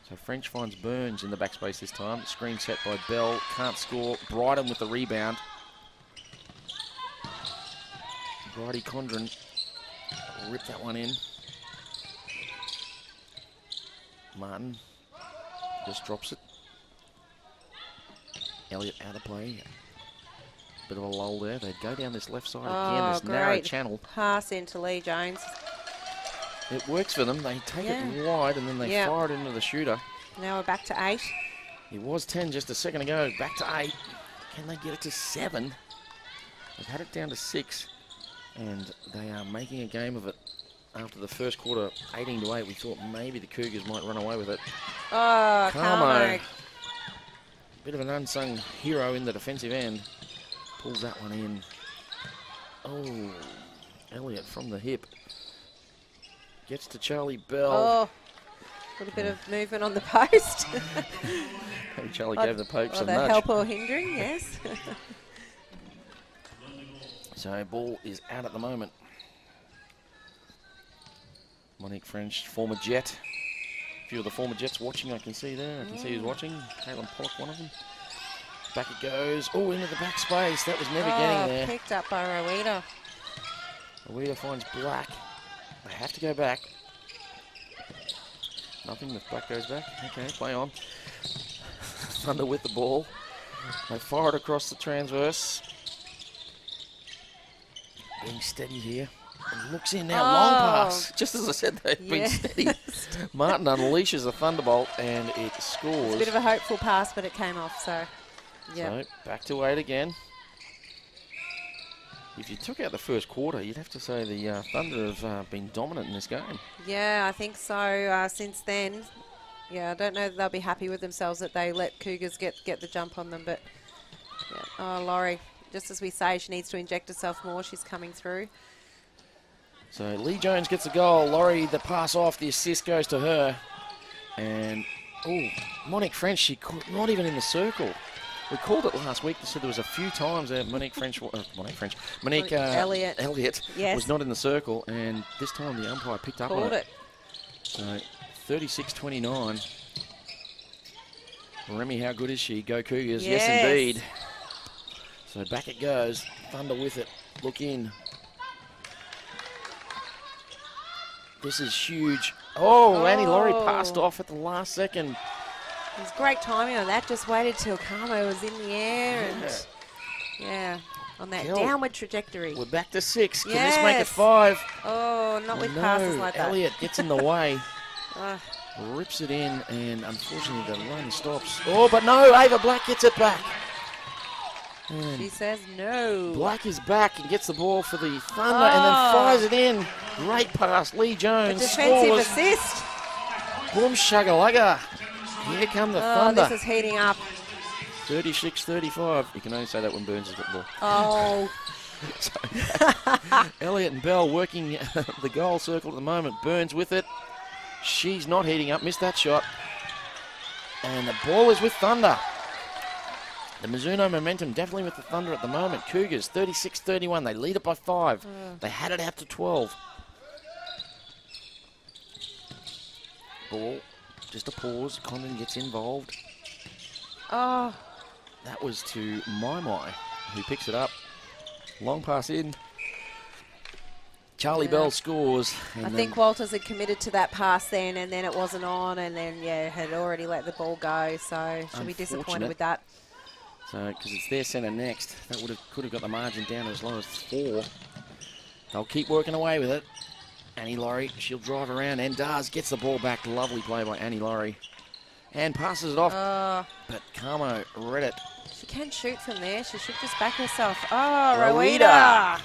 So French finds Burns in the backspace this time. Screen set by Bell. Can't score. Bryden with the rebound. Bridie Condren rip that one in. Martin just drops it. Elliott out of play. Bit of a lull there. They go down this left side again, this narrow channel. Pass into Lee Jones. It works for them. They take it wide and then they fire it into the shooter. Now we're back to 8. It was 10 just a second ago. Back to 8. Can they get it to 7? They've had it down to 6. And they are making a game of it after the first quarter, 18-8. We thought maybe the Cougars might run away with it. Oh, Carmo. Bit of an unsung hero in the defensive end. Pulls that one in. Oh, Elliott from the hip. Gets to Charlie Bell. Oh, a little bit of movement on the post. Maybe Charlie gave the Pope some nudge. Help or hindering, yes. So ball is out at the moment. Monique French, former Jet. A few of the former Jets watching, I can see there. I can see who's watching. Caitlin Pollock, one of them. Back it goes. Oh, into the back space. That was never getting there. Picked up by Rowita. Rowita finds Black. They have to go back. Nothing. The Black goes back. Okay, play on. Thunder with the ball. They fire it across the transverse. Being steady here. And looks in now. Long pass. Just as I said, they've been steady. Martin unleashes a thunderbolt and it scores. It's a bit of a hopeful pass, but it came off. So, So back to 8 again. If you took out the first quarter, you'd have to say the Thunder have been dominant in this game. Yeah, I think so. Since then, yeah, I don't know that they'll be happy with themselves that they let Cougars get the jump on them. But, yeah. Oh, Laurie, just as we say, she needs to inject herself more. She's coming through. So Lee Jones gets a goal. Laurie, the pass off, the assist goes to her. And, oh, Monique French, she not even in the circle. We called it last week. They said there was a few times that Monique Elliott yes. was not in the circle, and this time the umpire picked up on it. So 36-29. Remy, how good is she? Go Cougars. Yes, indeed. So back it goes. Thunder with it. Look in. This is huge. Oh, Annie Laurie passed off at the last second. It was great timing on that. Just waited till Carmo was in the air and, on that downward trajectory. We're back to 6. Can this make it 5? Oh, not with passes like that. Elliott gets in the way. Rips it in, and unfortunately the run stops. Oh, but no, Ava Black gets it back. And she says no. Black is back and gets the ball for the Thunder and then fires it in. Great pass. Lee Jones defensive scores. assist. Boom shagalugga. Here come the Thunder. This is heating up. 36-35. You can only say that when Burns has got the ball. Oh. Elliott and Bell working the goal circle at the moment. Burns with it. She's not heating up. Missed that shot. And the ball is with Thunder. The Mizuno momentum definitely with the Thunder at the moment. Cougars 36-31. They lead it by 5. They had it out to 12. Ball. Just a pause. Condon gets involved. Oh. That was to Mai, who picks it up. Long pass in. Charlie Bell scores. I think Walters had committed to that pass then, and then it wasn't on, and then, had already let the ball go. So she'll be disappointed with that. So, because it's their centre next. That could have got the margin down as low as 4. They'll keep working away with it. Annie Laurie, she'll drive around and does. Gets the ball back. Lovely play by Annie Laurie. And passes it off. But Carmo read it. She can shoot from there. She should just back herself. Oh, Rowita.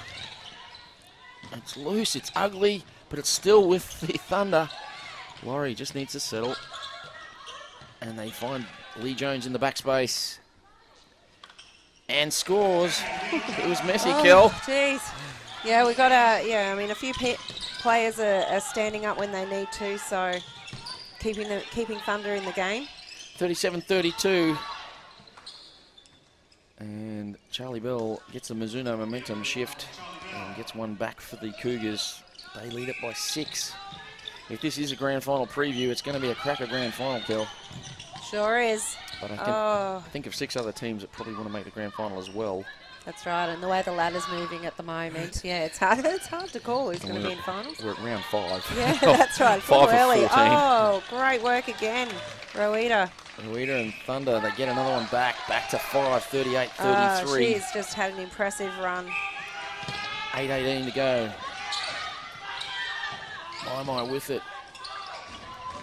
It's loose. It's ugly. But it's still with the Thunder. Laurie just needs to settle. And they find Lee Jones in the backspace. And scores. It was messy, Kel. Jeez. Yeah, we got a few players are standing up when they need to, so keeping Thunder in the game. 37-32. And Charlie Bell gets a Mizuno momentum shift and gets one back for the Cougars. They lead it by 6. If this is a grand final preview, it's going to be a cracker grand final, Kel. Sure is. But I think of 6 other teams that probably want to make the grand final as well. That's right, and the way the ladder's moving at the moment, it's hard to call who's going to be in finals. We're at round 5. Yeah, that's right. 5 of early. 14. Oh, great work again, Rowita. Rowita and Thunder, they get another one back to 5, 38-33. She's just had an impressive run. 8:18 to go. Mai with it.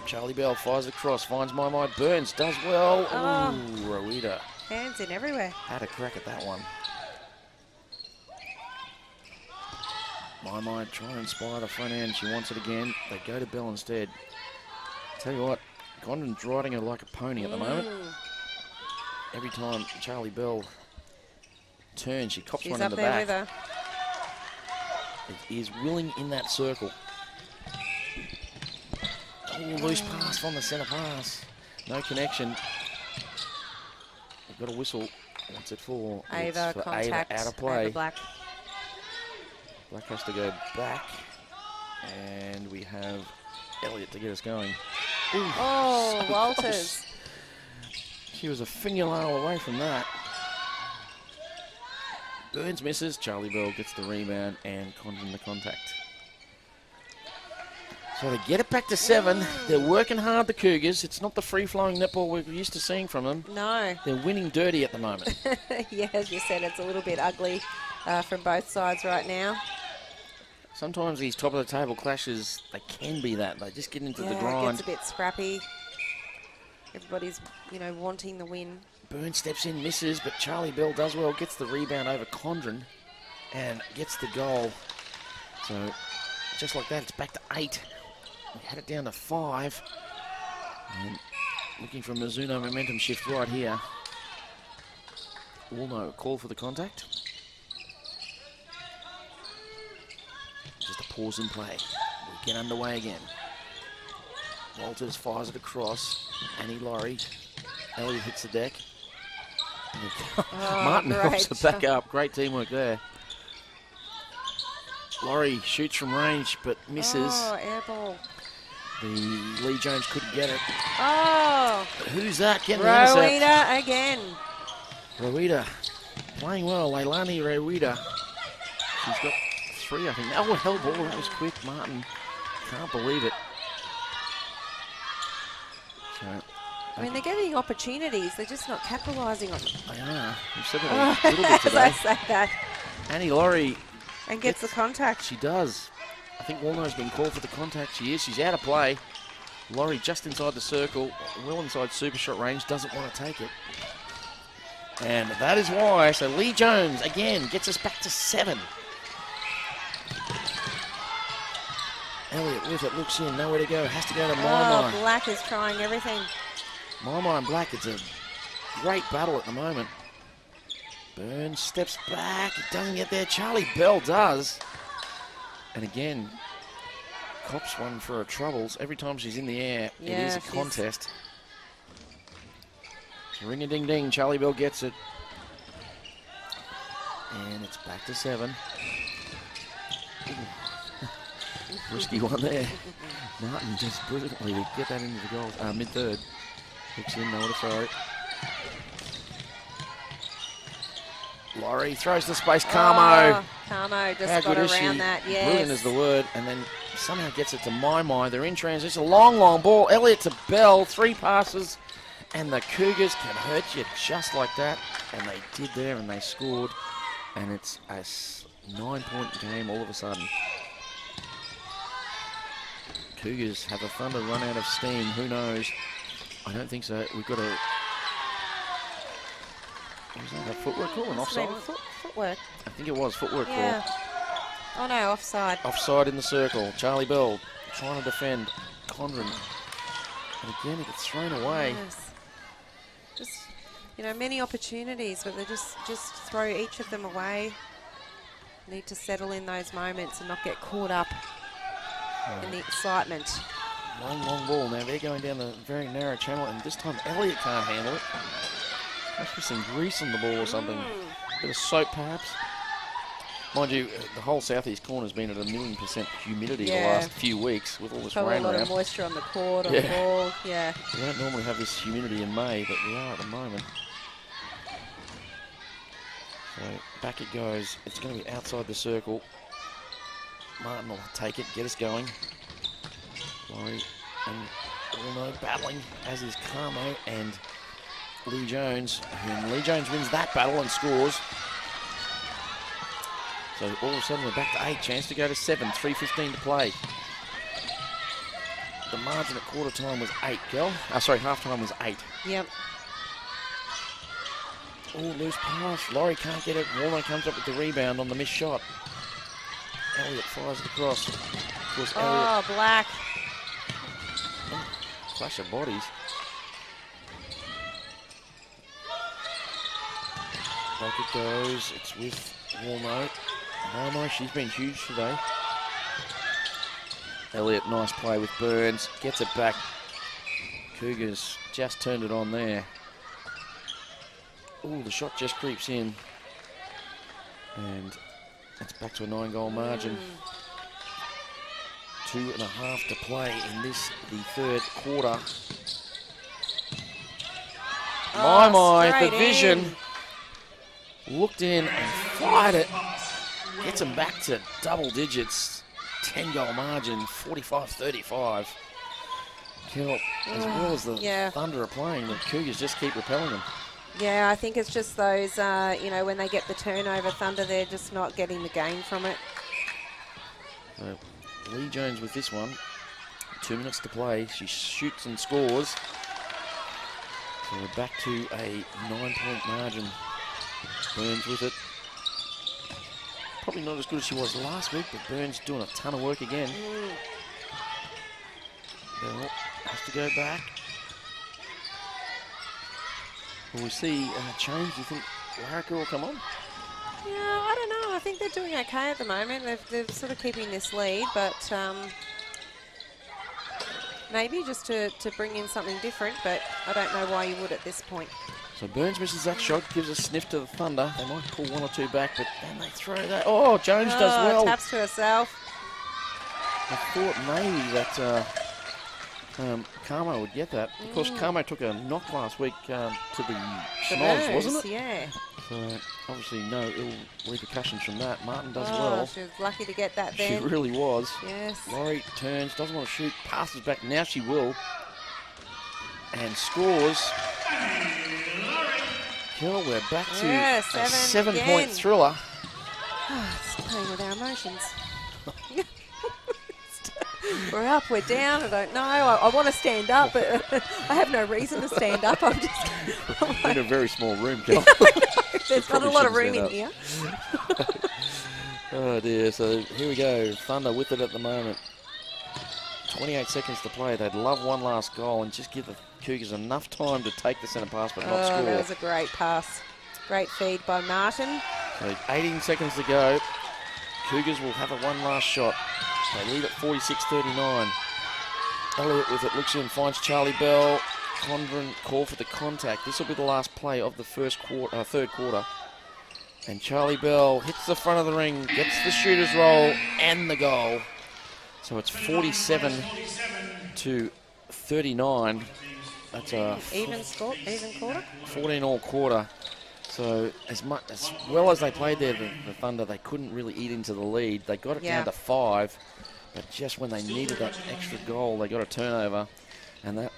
Charlie Bell fires across, finds Mai, Burns does well. Ooh, Rowita. Hands in everywhere. Had a crack at that one. Mai trying to inspire the front end. She wants it again. They go to Bell instead. Tell you what, Condon's riding her like a pony at the moment. Every time Charlie Bell turns, she cops one in the back. She's up there with her. It is Willing in that circle. Oh, loose pass from the centre pass. No connection. They've got a whistle. What's it for? Ava, for contact. Ava out of play. Ava Black. Black has to go back. And we have Elliott to get us going. Ooh, oh, so Walters. Close. She was a fingernail away from that. Burns misses. Charlie Bell gets the rebound and Condon the contact. So they get it back to 7. They're working hard, the Cougars. It's not the free-flowing netball we're used to seeing from them. No. They're winning dirty at the moment. Yeah, as you said, it's a little bit ugly from both sides right now. Sometimes these top-of-the-table clashes, they can be that. They just get into the grind. It gets a bit scrappy. Everybody's, wanting the win. Burns steps in, misses, but Charlie Bell does well, gets the rebound over Condon. and gets the goal. So just like that, it's back to 8. We had it down to 5. And looking for a Mizuno momentum shift right here. Woolno call for the contact. Just a pause in play. We get underway again. Walters fires it across. Annie Laurie. Elliott hits the deck. Martin helps it back up. Great teamwork there. Laurie shoots from range but misses. Oh, air ball. The Lee Jones couldn't get it. Oh. But who's that getting the intercept? Rowita again. Rowita playing well. Leilani Rowita. She's got 3, I think. Oh, hell ball. That was quick. Martin can't believe it. So, I mean, they're getting opportunities. They're just not capitalising on them. I know. We've said it a little bit today. As I say that. Annie Laurie. And gets the contact. She does. I think Woolno's been called for the contact. She is. She's out of play. Laurie just inside the circle. Well inside super shot range. Doesn't want to take it. And that is why. So Lee Jones, again, gets us back to 7. Elliott with it. Looks in. Nowhere to go. Has to go to Maimai. Black is trying everything. Maimai and Black. It's a great battle at the moment. Burns steps back. It doesn't get there. Charlie Bell does. And again, cops one for her troubles. Every time she's in the air, it is a contest. So ring-a-ding-ding. Charlie Bell gets it. And it's back to 7. Risky one there. Martin just brilliantly to get that into the goal. Mid-third. Hooks in, nowhere to throw it. Laurie throws the space. Carmo. Carmo just How got good is around she? that. Yes. Brilliant is the word. And then somehow gets it to Maimai. They're in transition. Long, long ball. Elliott to Bell. 3 passes. And the Cougars can hurt you just like that. And they did there and they scored. And it's a 9-point game all of a sudden. Cougars have a Thunder run out of steam. Who knows? I don't think so. We've got a... Was that a footwork call? An offside? Footwork. I think it was footwork Yeah. call. Oh no, offside. Offside in the circle. Charlie Bell trying to defend Condren. And again, it gets thrown away. Yes. Just, you know, many opportunities, but they just throw each of them away. Need to settle in those moments and not get caught up in the excitement. Long ball now. They're going down the very narrow channel, and this time Elliott can't handle it. Must be some grease on the ball or something. Bit of soap, perhaps. Mind you, the whole southeast corner has been at 1,000,000% humidity the last few weeks with all this Probably rain a lot around. of moisture on the court, on the ball. Yeah. We don't normally have this humidity in May, but we are at the moment. So back it goes. It's going to be outside the circle. Martin will take it, get us going. Laurie and Woolno battling, as is Carmo and Lee Jones. And Lee Jones wins that battle and scores. So all of a sudden we're back to 8. Chance to go to 7. 3:15 to play. The margin at quarter time was 8, Kel. Sorry, half time was 8. Yep. Oh, loose pass. Laurie can't get it. Woolno comes up with the rebound on the missed shot. Elliott fires it across. Of course, Elliott. Oh, Black. Clash of bodies. Back it goes. It's with Woolno. No, she's been huge today. Elliott, nice play with Burns. Gets it back. Cougars just turned it on there. Oh, the shot just creeps in. And it's back to a 9-goal margin. 2.5 to play in this, the third quarter. Maimai, the vision. Looked in and fired it. Gets them back to double digits. 10-goal margin, 45-35. Kel, as well as the Thunder are playing, the Cougars just keep repelling them. Yeah, I think it's just those, you know, when they get the turnover, Thunder, they're just not getting the gain from it. So Lee Jones with this one. 2 minutes to play. She shoots and scores. So we're back to a 9-point margin. Burns with it. Probably not as good as she was last week, but Burns doing a ton of work again. Bell has to go back. Will we see a change? Do you think Larrica will come on? Yeah, I don't know. I think they're doing okay at the moment. They're sort of keeping this lead, but maybe just to bring in something different, but I don't know why you would at this point. So Burns misses that shot, gives a sniff to the Thunder. They might pull one or two back, but then they throw that. Oh, Jones does well. Taps to herself. I thought maybe that Carmo would get that. Of course, Carmo took a knock last week to the schnoz, wasn't it? Yeah. So obviously no ill repercussions from that. Martin does Oh, well. she was lucky to get that She then. really was. Yes. Laurie turns, doesn't want to shoot, passes back. Now she will. And scores. Kel, we're back to a 7-point thriller. It's playing with our emotions. We're up, we're down, I don't know. I want to stand up, but I have no reason to stand up. I'm just in a very small room, Kel. There's not a lot of room in here. Oh dear, so here we go. Thunder with it at the moment. 28 seconds to play. They'd love one last goal and just give the Cougars enough time to take the centre pass but not score. That was a great pass. Great feed by Martin. So 18 seconds to go. Cougars will have a one last shot. They lead at 46-39. Elliott with it, looks in, finds Charlie Bell. Condren call for the contact. This will be the last play of the third quarter. And Charlie Bell hits the front of the ring, gets the shooter's roll and the goal. So it's 47-39. That's a even quarter. 14 all quarter. So as well as they played there, the Thunder, they couldn't really eat into the lead. They got it down to 5, but just when they needed that extra goal, they got a turnover, and that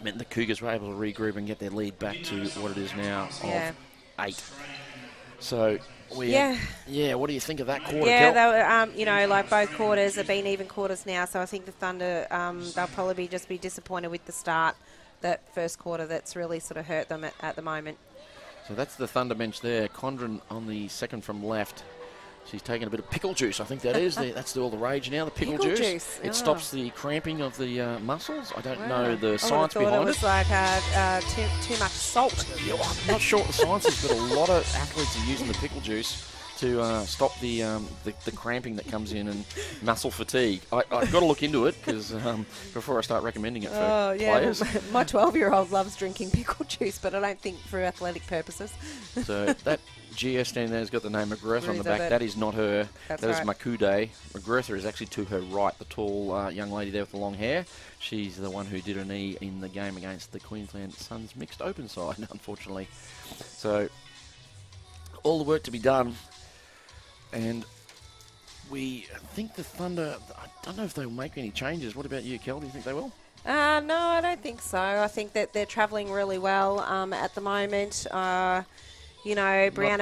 meant the Cougars were able to regroup and get their lead back to what it is now of 8. So what do you think of that quarter? Yeah, they were, like both quarters have been even quarters now, so I think the Thunder they'll probably just be disappointed with the start, that first quarter that's really sort of hurt them at the moment. So that's the Thunder bench there. Condren on the second from left. She's taking a bit of pickle juice, I think that is. That's all the rage now, the pickle juice. It stops the cramping of the muscles. I don't know the science behind it. It was like too much salt. Yeah, well, I'm not sure what the science is, but a lot of athletes are using the pickle juice to stop the cramping that comes in and muscle fatigue. I've got to look into it because before I start recommending it for players. My 12-year-old loves drinking pickle juice, but I don't think for athletic purposes. So that GS standing there has got the name McGregor on the back. That is not her. That is Makude. McGregor is actually to her right, the tall young lady there with the long hair. She's the one who did her knee in the game against the Queensland Suns mixed open side, unfortunately. So all the work to be done. And we think the Thunder, I don't know if they'll make any changes. What about you, Kel? Do you think they will? No, I don't think so. I think that they're travelling really well at the moment. Brianna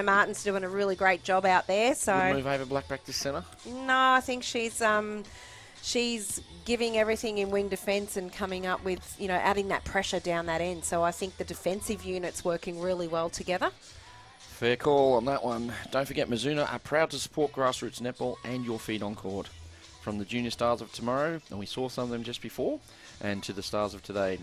Martin's doing a really great job out there. So move Ava Black back to centre? No, I think she's giving everything in wing defence and coming up with, adding that pressure down that end. So I think the defensive unit's working really well together. Fair call on that one. Don't forget, Mizuno are proud to support grassroots netball and your feet on court. From the junior stars of tomorrow, and we saw some of them just before, and to the stars of today.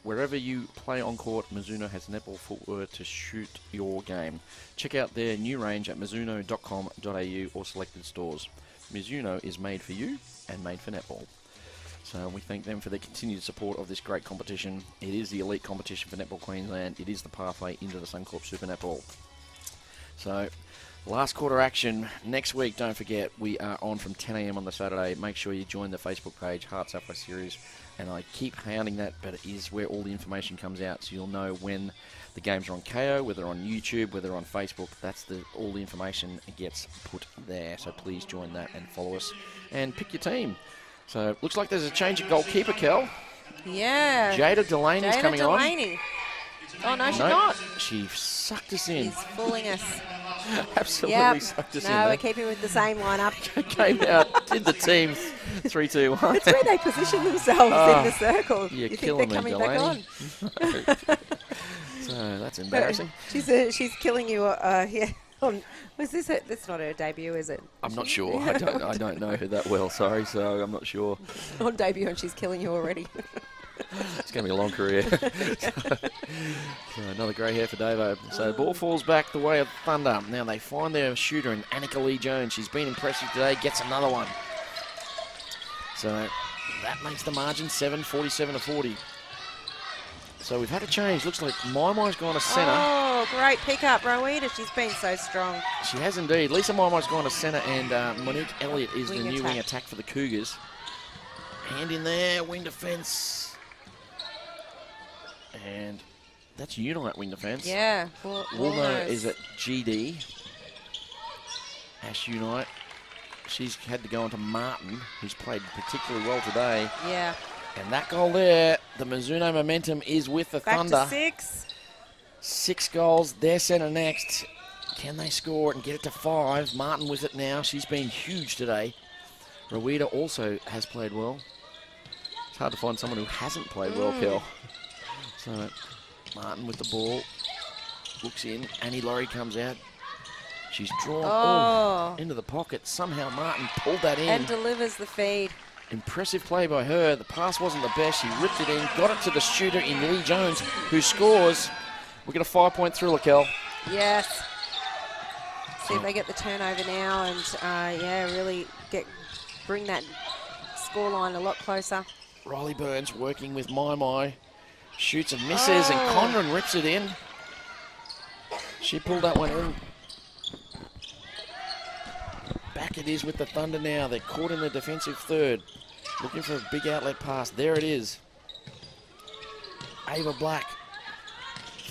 Wherever you play on court, Mizuno has netball footwear to shoot your game. Check out their new range at mizuno.com.au or selected stores. Mizuno is made for you and made for netball. So we thank them for their continued support of this great competition. It is the elite competition for Netball Queensland. It is the pathway into the Suncorp Super Netball. So, last quarter action next week. Don't forget, we are on from 10 a.m. on the Saturday. Make sure you join the Facebook page, HART Sapphire Series. And I keep hounding that, but it is where all the information comes out. So you'll know when the games are on KO, whether on YouTube, whether on Facebook. That's all the information gets put there. So please join that and follow us and pick your team. So looks like there's a change of goalkeeper, Kel. Yeah. Jada Delaney's coming on. Oh, no, she's not. She sucked us in. She's fooling us. Absolutely sucked us in. No, we're keeping with the same lineup. Came out, did the team 3-2-1. It's where they position themselves in the circle. You're you killing think they're me, coming Delaney. back on? So that's embarrassing. She's killing you. Yeah. Was this it? That's not her debut, is it? I'm not sure. I don't know her that well, sorry, so I'm not sure. On debut, and she's killing you already. It's going to be a long career. So another grey hair for Davo. So the ball falls back the way of Thunder. Now they find their shooter in Annika Lee Jones. She's been impressive today, gets another one. So that makes the margin 47-40. So we've had a change. Looks like Mai's gone to centre. Oh, great pickup, Rowena. She's been so strong. She has indeed. Lisa Mai's gone to centre, and Monique Elliott is the new wing attack for the Cougars. Hand in there, wing defence. And that's Unite wing defence. Yeah. Woolno is at GD. Ash Unite. She's had to go on to Martin, who's played particularly well today. Yeah. And that goal there, the Mizuno momentum is with the Thunder. Back to 6. 6 goals, their centre next. Can they score it and get it to 5? Martin with it now. She's been huge today. Rowena also has played well. It's hard to find someone who hasn't played well, Kel. So Martin with the ball. Looks in. Annie Laurie comes out. She's drawn into the pocket. Somehow Martin pulled that in. And delivers the feed. Impressive play by her. The pass wasn't the best. She ripped it in, got it to the shooter in Lee Jones, who scores. We get a 5-point thriller, Kel. Yes. See if they get the turnover now and, really bring that scoreline a lot closer. Riley Burns working with Mai. Shoots and misses, and Condren rips it in. She pulled that one in. Back it is with the Thunder now. They're caught in the defensive third. Looking for a big outlet pass. There it is. Ava Black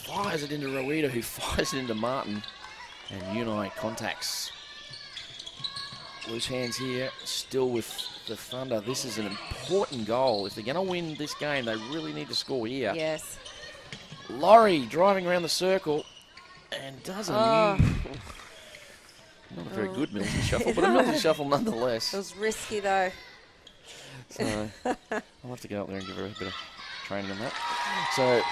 fires it into Rowena, who fires it into Martin. And Unite contacts. Loose hands here. Still with the Thunder. This is an important goal. If they're going to win this game, they really need to score here. Yes. Laurie driving around the circle and does a not a very good Milton shuffle, but a Milton shuffle nonetheless. It was risky, though. So I'll have to go up there and give her a bit of training on that. So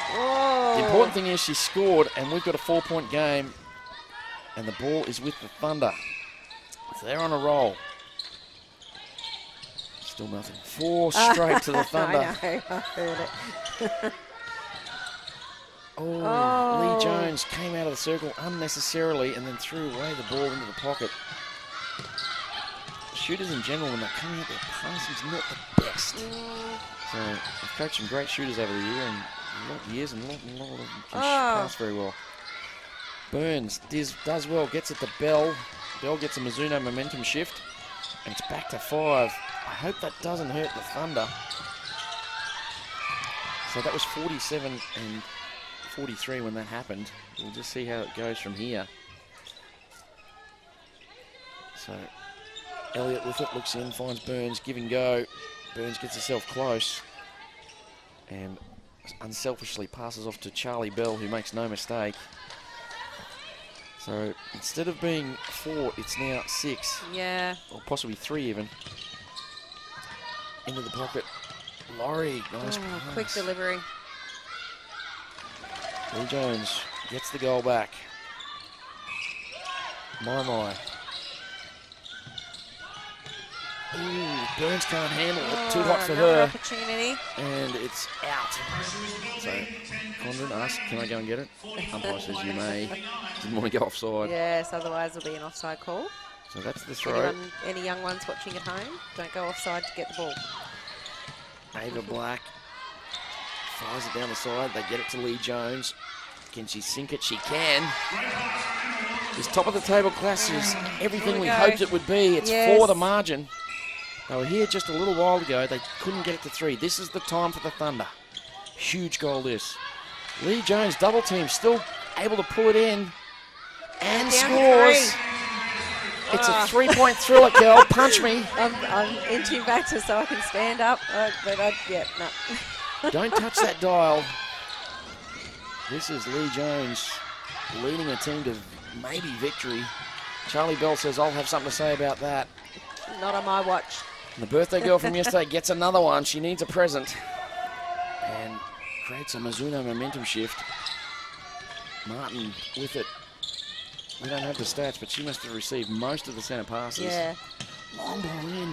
the important thing is she scored, and we've got a 4-point game, and the ball is with the Thunder. So they're on a roll. Still nothing. 4 straight to the Thunder. I know, I heard it. Lee Jones came out of the circle unnecessarily and then threw away the ball into the pocket. Shooters in general, when they're coming out, their passing's not the best. So I've coached some great shooters over the year, and a lot of them can pass very well. Burns does well, gets it to Bell. Bell gets a Mizuno momentum shift, and it's back to 5. I hope that doesn't hurt the Thunder. So that was 47 and 43 when that happened. We'll just see how it goes from here. So Elliott with it, looks in, finds Burns, give and go. Burns gets herself close and unselfishly passes off to Charlie Bell, who makes no mistake. So instead of being 4, it's now 6. Yeah. Or possibly 3 even. Into the pocket. Laurie, nice pass. Quick delivery. Lee Jones gets the goal back. Mai. Burns can't handle it. Too hot for her. Opportunity. And it's out. So Condren asks, can I go and get it? Umpire says you may. Didn't want to go offside. Yes, otherwise it'll be an offside call. So that's the throw. Any young ones watching at home, don't go offside to get the ball. Ava Black fires it down the side. They get it to Lee Jones. Can she sink it? She can. This top of the table class is everything we hoped it would be. It's 4 the margin. They were here just a little while ago. They couldn't get it to 3. This is the time for the Thunder. Huge goal this. Lee Jones double team, still able to pull it in and scores. It's a 3-point thriller, Kel. Punch me. I'm inching back so I can stand up, but no. Don't touch that dial. This is Lee Jones leading a team to maybe victory. Charlie Bell says, I'll have something to say about that. Not on my watch. And the birthday girl from yesterday gets another one. She needs a present. And creates a Mizuno momentum shift. Martin with it. We don't have the stats, but she must have received most of the centre passes. Yeah. Long ball in.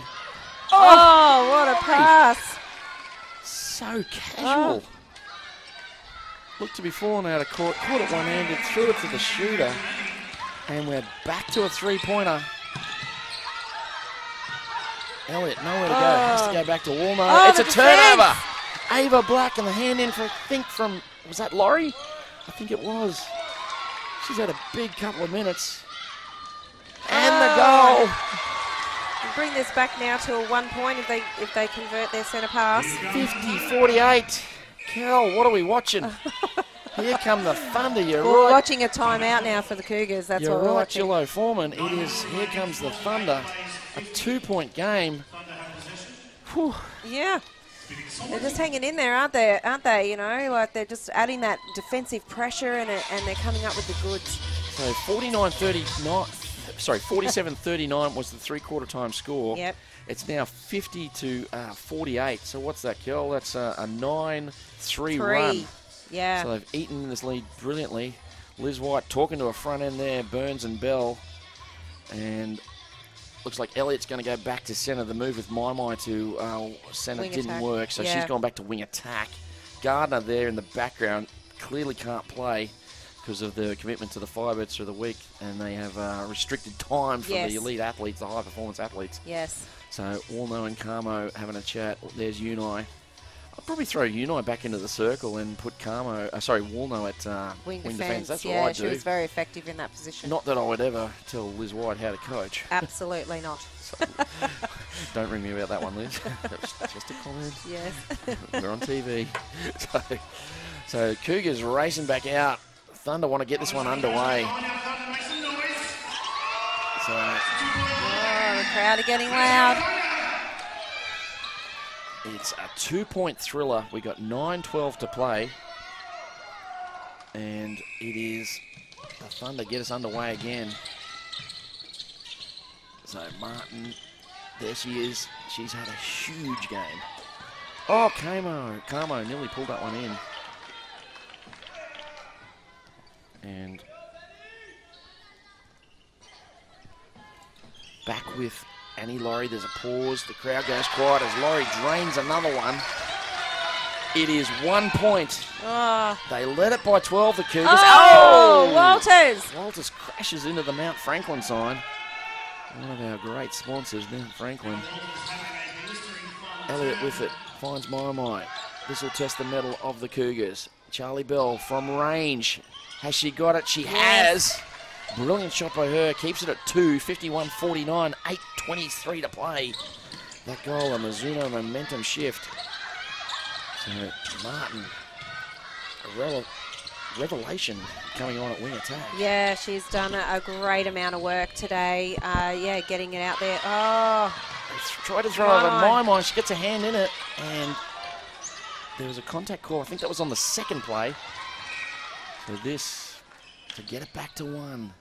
Oh, what a pass. So casual. Looked to be falling out of court. Caught it one-handed, threw it to the shooter. And we're back to a three-pointer. Elliott, nowhere to go. Has to go back to Walno. Oh, It's a the turnover. Ava Black and the hand in for, I think, from, was that Laurie? I think it was. She's had a big couple of minutes. And the goal. We'll bring this back now to a 1 point if they convert their centre pass. 50-48. Cal, what are we watching? Here come the Thunder. You're We're right. watching a timeout now for the Cougars. That's You're what we're right, watching. Gillo Foreman. It is, here comes the Thunder. A 2-point game. Whew. Yeah. They're just hanging in there, aren't they? You know, like they're just adding that defensive pressure and they're coming up with the goods. So 47-39 was the three-quarter time score. Yep. It's now 50-48. So what's that, Kel? That's a 9-3 run. Yeah. So they've eaten this lead brilliantly. Liz White talking to a front end there, Burns and Bell. And looks like Elliott's going to go back to centre. The move with Mai to centre Wing didn't attack. work, so Yeah. she's gone back to wing attack. Gardner there in the background clearly can't play because of the commitment to the Firebirds through the week, and they have restricted time for Yes. the elite athletes, the high-performance athletes. Yes. So Walno and Carmo having a chat. There's Unai. I'll probably throw Unai back into the circle and put Walno at Wing defence. defence. That's Yeah, what I she do. was very effective in that position. Not that I would ever tell Liz White how to coach. Absolutely not. So, don't ring me about that one, Liz. That was just a comment. Yes. We're on TV. So Cougars racing back out. Thunder want to get this one underway. So Oh, the crowd are getting loud. it's a 2-point thriller. We got 9:12 to play. And it is the Thunder get us underway again. So Martin, there she is. She's had a huge game. Oh, Carmo nearly pulled that one in. And back with Annie Laurie. There's a pause. The crowd goes quiet as Laurie drains another one. It is 1 point. Oh, They led it by 12, the Cougars. oh, Walters. Walters crashes into the Mount Franklin sign. One of our great sponsors, Mount Franklin. Elliott with it, finds Mai. This will test the mettle of the Cougars. Charlie Bell from range. Has she got it? She has. Brilliant shot by her. Keeps it at 2, 51-49, 8:23 to play. That goal, a Mizuno momentum shift. So Martin, a revelation coming on at wing attack. Yeah, she's done a great amount of work today. Yeah, getting it out there. Oh, Tried to throw it over Mai. She gets a hand in it, and there was a contact call. I think that was on the second play. So this, to get it back to 1.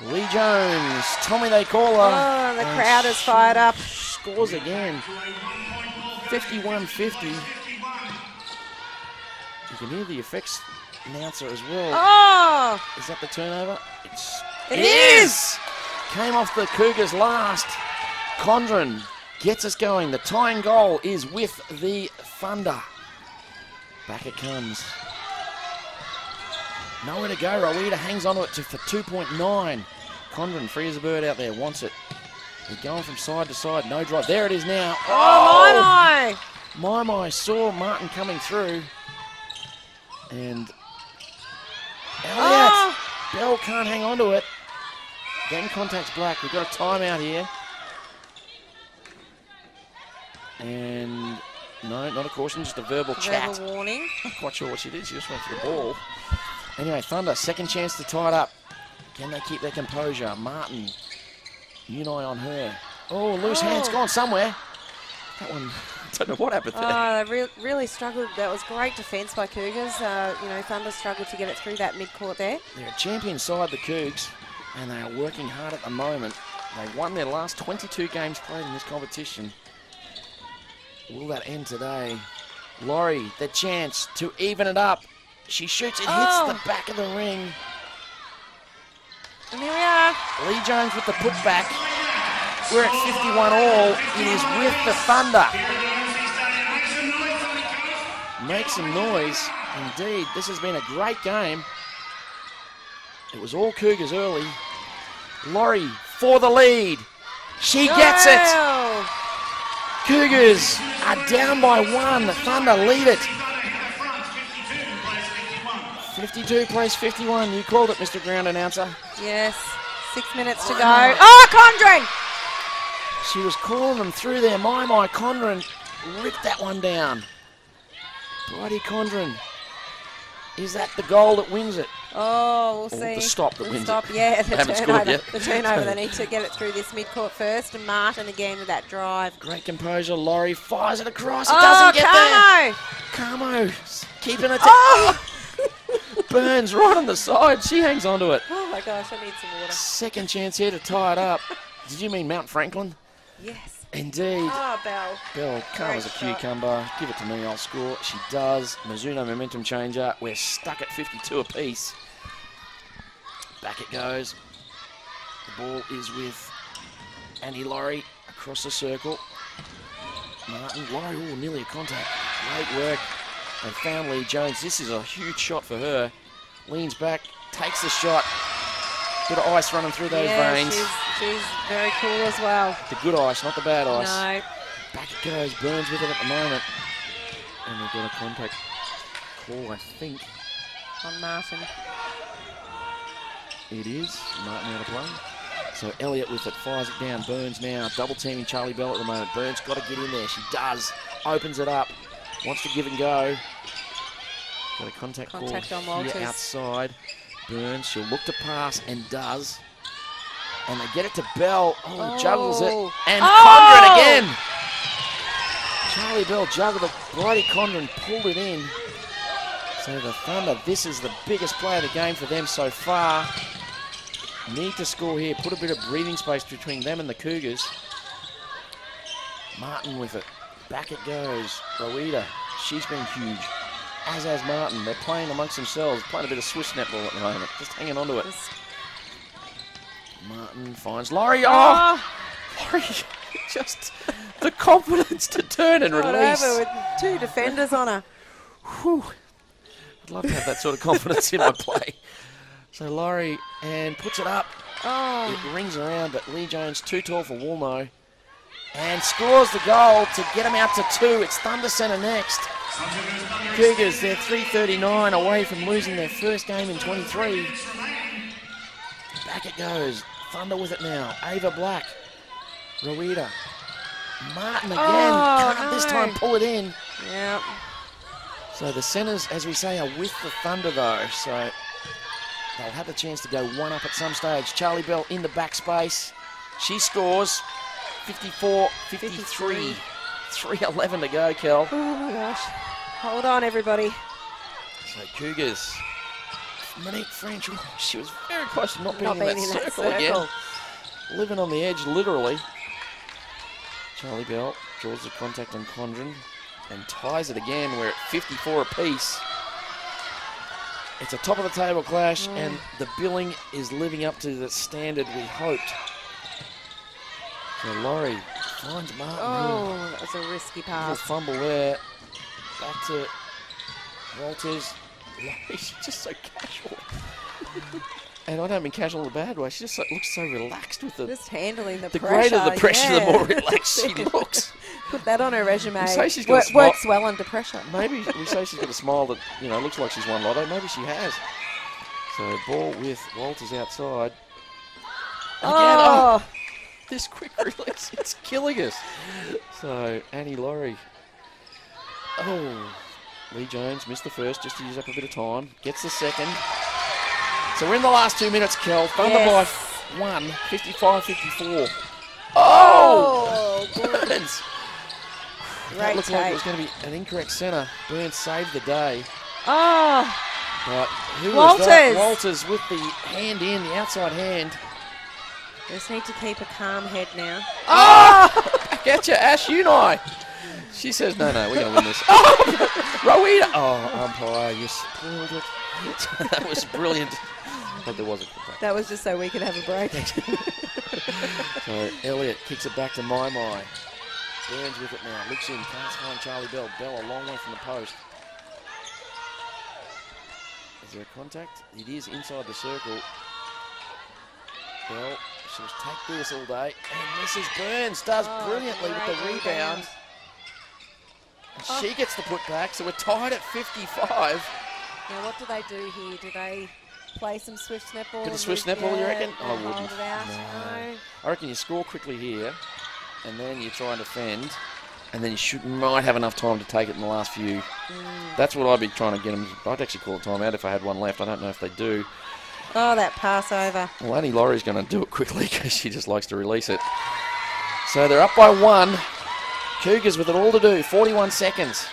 Lee Jones, Tommy they call her. oh, the and crowd is fired up. Scores again. 51-50. You can hear the effects announcer as well. Oh, Is that the turnover? it is. Came off the Cougars last. Condren gets us going. The tying goal is with the Thunder. Back it comes. Nowhere to go. Rowita hangs onto it for 2.9. Condren, free as a bird out there, wants it. We're going from side to side. No drive. There it is now. Oh, my. Mai saw Martin coming through. And Elliott. Oh. Bell can't hang on to it. Then contacts Black. We've got a timeout here. And no, not a caution, just a verbal chat. Verbal warning. Not quite sure what she did. She just went for the ball. Anyway, Thunder, second chance to tie it up. Can they keep their composure? Martin, Unai on her. Oh, loose hands, gone somewhere. That one, I don't know what happened there. Oh, they really struggled. That was great defence by Cougars. Thunder struggled to get it through that mid-court there. They're a champion side, the Cougs, and they are working hard at the moment. They won their last 22 games played in this competition. Will that end today? Laurie, the chance to even it up. She shoots, it hits the back of the ring. And here we are. Lee Jones with the putback. We're at 51 all. It is with the Thunder. Make some noise. Indeed, this has been a great game. It was all Cougars early. Laurie for the lead. She gets it. Cougars are down by 1. The Thunder lead it. 52 plays 51. You called it, Mr. Ground Announcer. Yes. 6 minutes to go. Oh, Condren! She was calling them through there. My Condren ripped that one down. Bloody Condren. Is that the goal that wins it? Oh, we'll Or see. the stop that wins it. Yeah, They haven't scored yet. The turnover. They need to get it through this midcourt first. And Martin again with that drive. Great composure. Laurie fires it across. It Oh, doesn't get there. Carmo! Carmo keeping it. Oh! Burns right on the side. She hangs onto it. Oh my gosh, I need some water. Second chance here to tie it up. Did you mean Mount Franklin? Yes. Indeed. Oh, Bell. Bell calm as a Great shot. cucumber. Give it to me, I'll score. She does. Mizuno momentum changer. We're stuck at 52 apiece. Back it goes. The ball is with Annie Laurie across the circle. Martin, Laurie, oh, nearly a contact. Great work. And found Lee Jones. This is a huge shot for her. Leans back, takes the shot. Bit of ice running through those veins. She's very cool as well. The good ice, not the bad ice. No. Back it goes. Burns with it at the moment. And we've got a contact call, I think. On Martin. It is. Martin out of play. So Elliott with it, fires it down. Burns now double teaming Charlie Bell at the moment. Burns got to get in there. She does. Opens it up. Wants to give and go. Got a contact call on Walters. here outside. Burns, she'll look to pass and does. And they get it to Bell. Oh, juggles it. And Condren again. Charlie Bell juggled it. Bloody Condren pulled it in. So the Thunder, this is the biggest play of the game for them so far. Need to score here. Put a bit of breathing space between them and the Cougars. Martin with it. Back it goes. Rowita, she's been huge. As has Martin. They're playing amongst themselves. Playing a bit of Swiss netball at the moment. Just hanging on to it. Martin finds Laurie. Oh! Laurie, just the confidence to turn and release. Over with 2 defenders on her. Whew. I'd love to have that sort of confidence in my play. So Laurie, and puts it up. Oh. It rings around, but Lee Jones too tall for Woolno. And scores the goal to get them out to 2. It's Thunder Centre next. Cougars, they're 3:39 away from losing their first game in 23. Back it goes. Thunder with it now. Ava Black. Rowita. Martin again. Can't this time pull it in. Yeah. So the centres, as we say, are with the Thunder though. So they'll have the chance to go one up at some stage. Charlie Bell in the back space. She scores. 54-53. 3:11 to go, Kel. Oh my gosh. Hold on, everybody. So Cougars. Monique French, she was very close to not being in that circle again. Living on the edge, literally. Charlie Bell draws the contact on Condren and ties it again. We're at 54 apiece. It's a top of the table clash, and the billing is living up to the standard we hoped. So Laurie finds Martin. Oh, that was a risky Little pass. fumble there. Back to Walters. Laurie, she's just so casual. And I don't mean casual in a bad way. She just looks so relaxed with Just handling the the pressure. greater the pressure, yeah. the more relaxed she looks. Put that on her resume. We say she's got a smile. Works well under pressure. Maybe we say she's got a smile that, you know, looks like she's won lotto. Maybe she has. So ball with Walters outside. Again, this quick release, it's killing us. So Annie Laurie. Oh, Lee Jones missed the first just to use up a bit of time. Gets the second. So we're in the last 2 minutes, Kel. Thunder by 1, 55-54. Oh! Burns! That looked like it was going to be an incorrect centre. Burns saved the day. Oh! But who Walters! was that? Walters with the hand in, the outside hand. Just need to keep a calm head now. Oh! Back at you, Ash Unai. She says, no, we're going to win this. Oh! Rowita! Oh, umpire, you spoiled it. That was brilliant. But there was a contact. That was just so we could have a break. So Elliott kicks it back to My. Burns with it now. Looks in. Can't find Charlie Bell. Bell a long way from the post. Is there a contact? It is inside the circle. Bell, she'll take this all day. And Mrs. Burns does brilliantly with the rebound. And she gets the put back, so we're tied at 55. Now, what do they do here? Do they play some swift netball? Get a swift netball, you reckon? I Hold wouldn't. it out? No. I reckon you score quickly here, and then you try and defend, and then you might have enough time to take it in the last few. That's what I'd be trying to get them. I'd actually call a timeout if I had one left. I don't know if they do. Oh, that pass over. Well, Annie Laurie's going to do it quickly because she just likes to release it. So they're up by 1. Cougars with it all to do. 41 seconds.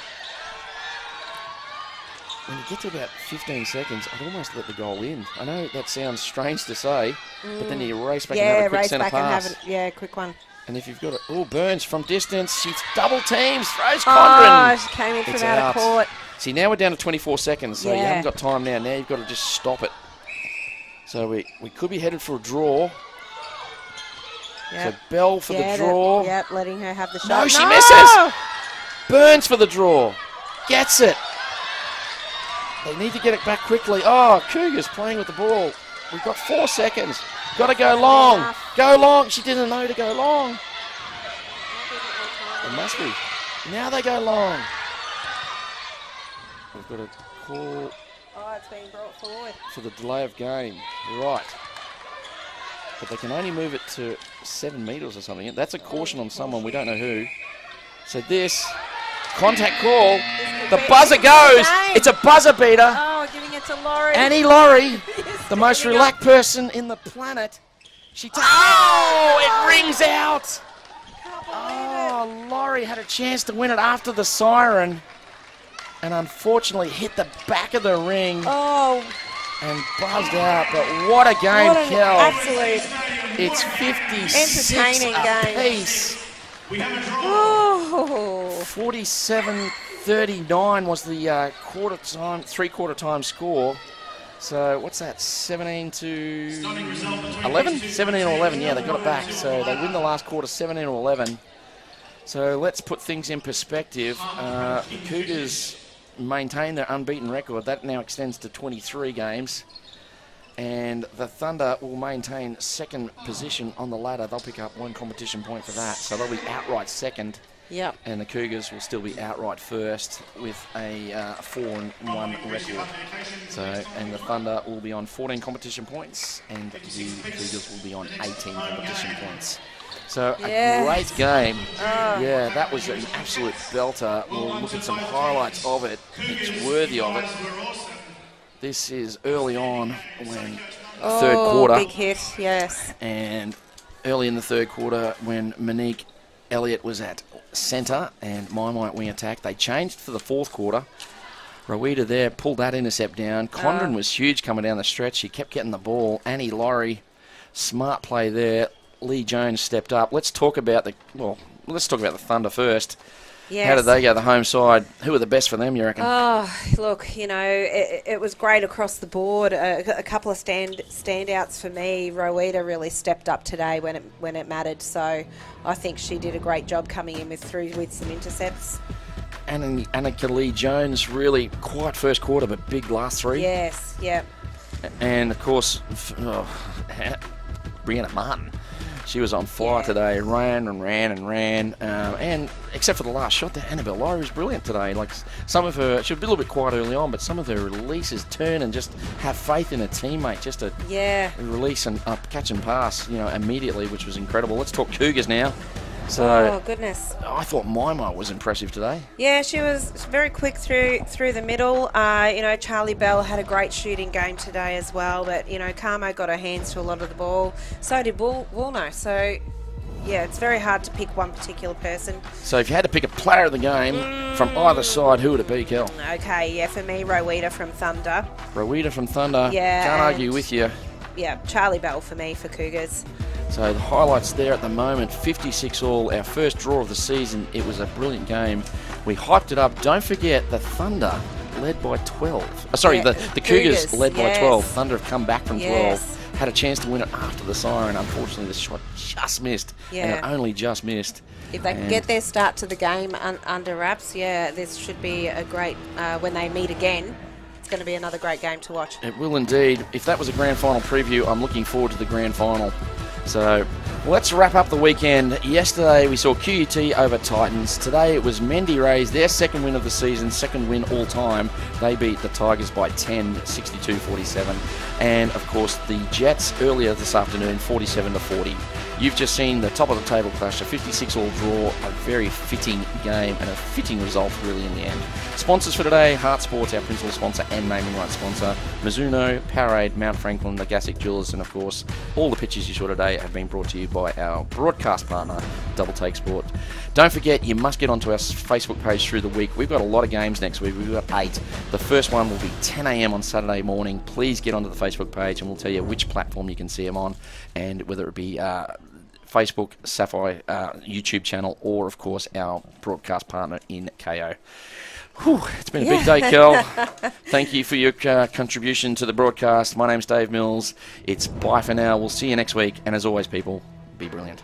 When you get to about 15 seconds, I'd almost let the goal in. I know that sounds strange to say, but then you race back and have a quick centre pass. Quick one. And if you've got it, Burns from distance, she's double teams, throws Condren. Oh, she came in from out of court. See, now we're down to 24 seconds, so you haven't got time now. Now you've got to just stop it. So we could be headed for a draw. Yep. So Bell for the draw. Yep, letting her have the shot. No, she misses. Burns for the draw. Gets it. They need to get it back quickly. Oh, Cougars playing with the ball. We've got 4 seconds. Got to go long. Go long. She didn't know to go long. It must be. Now they go long. We've got a call. Oh, it's being brought forward. For the delay of game. Right. But they can only move it to 7 metres or something. That's a caution on someone. We don't know who. So this contact call. The buzzer goes. It's a buzzer beater. Oh, giving it to Laurie. Annie Laurie, the most relaxed person in the planet. She it rings out. Oh, Laurie had a chance to win it after the siren. And unfortunately hit the back of the ring. Oh. And buzzed out, but what a game, Kel. Absolute. It's 56 apiece. Oh. 47-39 was the three-quarter time score. So what's that, 17 to 11? 17 or 11, yeah, they got it back. So they win the last quarter, 17 or 11. So let's put things in perspective. The Cougars maintain their unbeaten record. That now extends to 23 games. And the Thunder will maintain second position on the ladder. They'll pick up 1 competition point for that. So they'll be outright second. Yep. And the Cougars will still be outright first with a 4-1 record. So, and the Thunder will be on 14 competition points, and the Cougars will be on 18 competition points. So a great game. Yeah, that was an absolute belter. We'll look at some highlights of it. It's worthy of it. This is early on when third quarter. Big hit, yes. And early in the third quarter when Monique Elliott was at centre and My wing attack. They changed for the fourth quarter. Rowita there pulled that intercept down. Condren was huge coming down the stretch. She kept getting the ball. Annie Laurie, smart play there. Lee Jones stepped up. Let's talk about the Thunder first. Yes. How did they go, the home side? Who are the best for them, you reckon? Oh, look, it was great across the board. A couple of standouts for me. Rowita really stepped up today when it mattered. So I think she did a great job coming in with some intercepts. Annika Lee Jones, really quiet first quarter, but big last three. Yes, yep. And, of course, Brianna Martin. She was on fire today, ran. And except for the last shot there, Annabelle Laurie was brilliant today. Like some of her, she was a little bit quiet early on, but some of her releases turn and just have faith in her teammate, just to release and catch and pass, immediately, which was incredible. Let's talk Cougars now. So, oh, goodness. I thought Mima was impressive today. Yeah, she was very quick through the middle. Charlie Bell had a great shooting game today as well, but, Carmo got her hands to a lot of the ball. So did Woolno. So, yeah, it's very hard to pick one particular person. So if you had to pick a player of the game from either side, who would it be, Kel? Okay, yeah, for me, Rowita from Thunder. Rowita from Thunder. Yeah. Can't argue with you. Yeah, Charlie Bell for me for Cougars. So the highlights there at the moment, 56 all, our first draw of the season. It was a brilliant game. We hyped it up. Don't forget the Thunder led by 12. Sorry, Yeah, the Cougars led by yes. 12. Thunder have come back from 12. Yes. Had a chance to win it after the siren. Unfortunately, the shot just missed. And Yeah. it only just missed. If they can get their start to the game under wraps, this should be a great, when they meet again, it's going to be another great game to watch. It will indeed. If that was a grand final preview, I'm looking forward to the grand final. So let's wrap up the weekend. Yesterday we saw QUT over Titans. Today it was Mendy Rays, their second win of the season, second win all time. They beat the Tigers by 10, 62-47. And of course the Jets earlier this afternoon, 47-40. You've just seen the top of the table clash, a 56-all draw, a very fitting game and a fitting result really in the end. Sponsors for today, HART Sports, our principal sponsor and naming rights sponsor, Mizuno, Powerade, Mount Franklin, the Gassick Jewelers, and of course all the pictures you saw today have been brought to you by our broadcast partner, Double Take Sport. Don't forget, you must get onto our Facebook page through the week. We've got a lot of games next week. We've got 8. The first one will be 10 a.m. on Saturday morning. Please get onto the Facebook page and we'll tell you which platform you can see them on and whether it be Facebook, Sapphire, YouTube channel, or of course our broadcast partner in KO. Whew, it's been a big day, Kel. Thank you for your contribution to the broadcast. My name's Dave Mills. It's bye for now. We'll see you next week. And as always, people, be brilliant.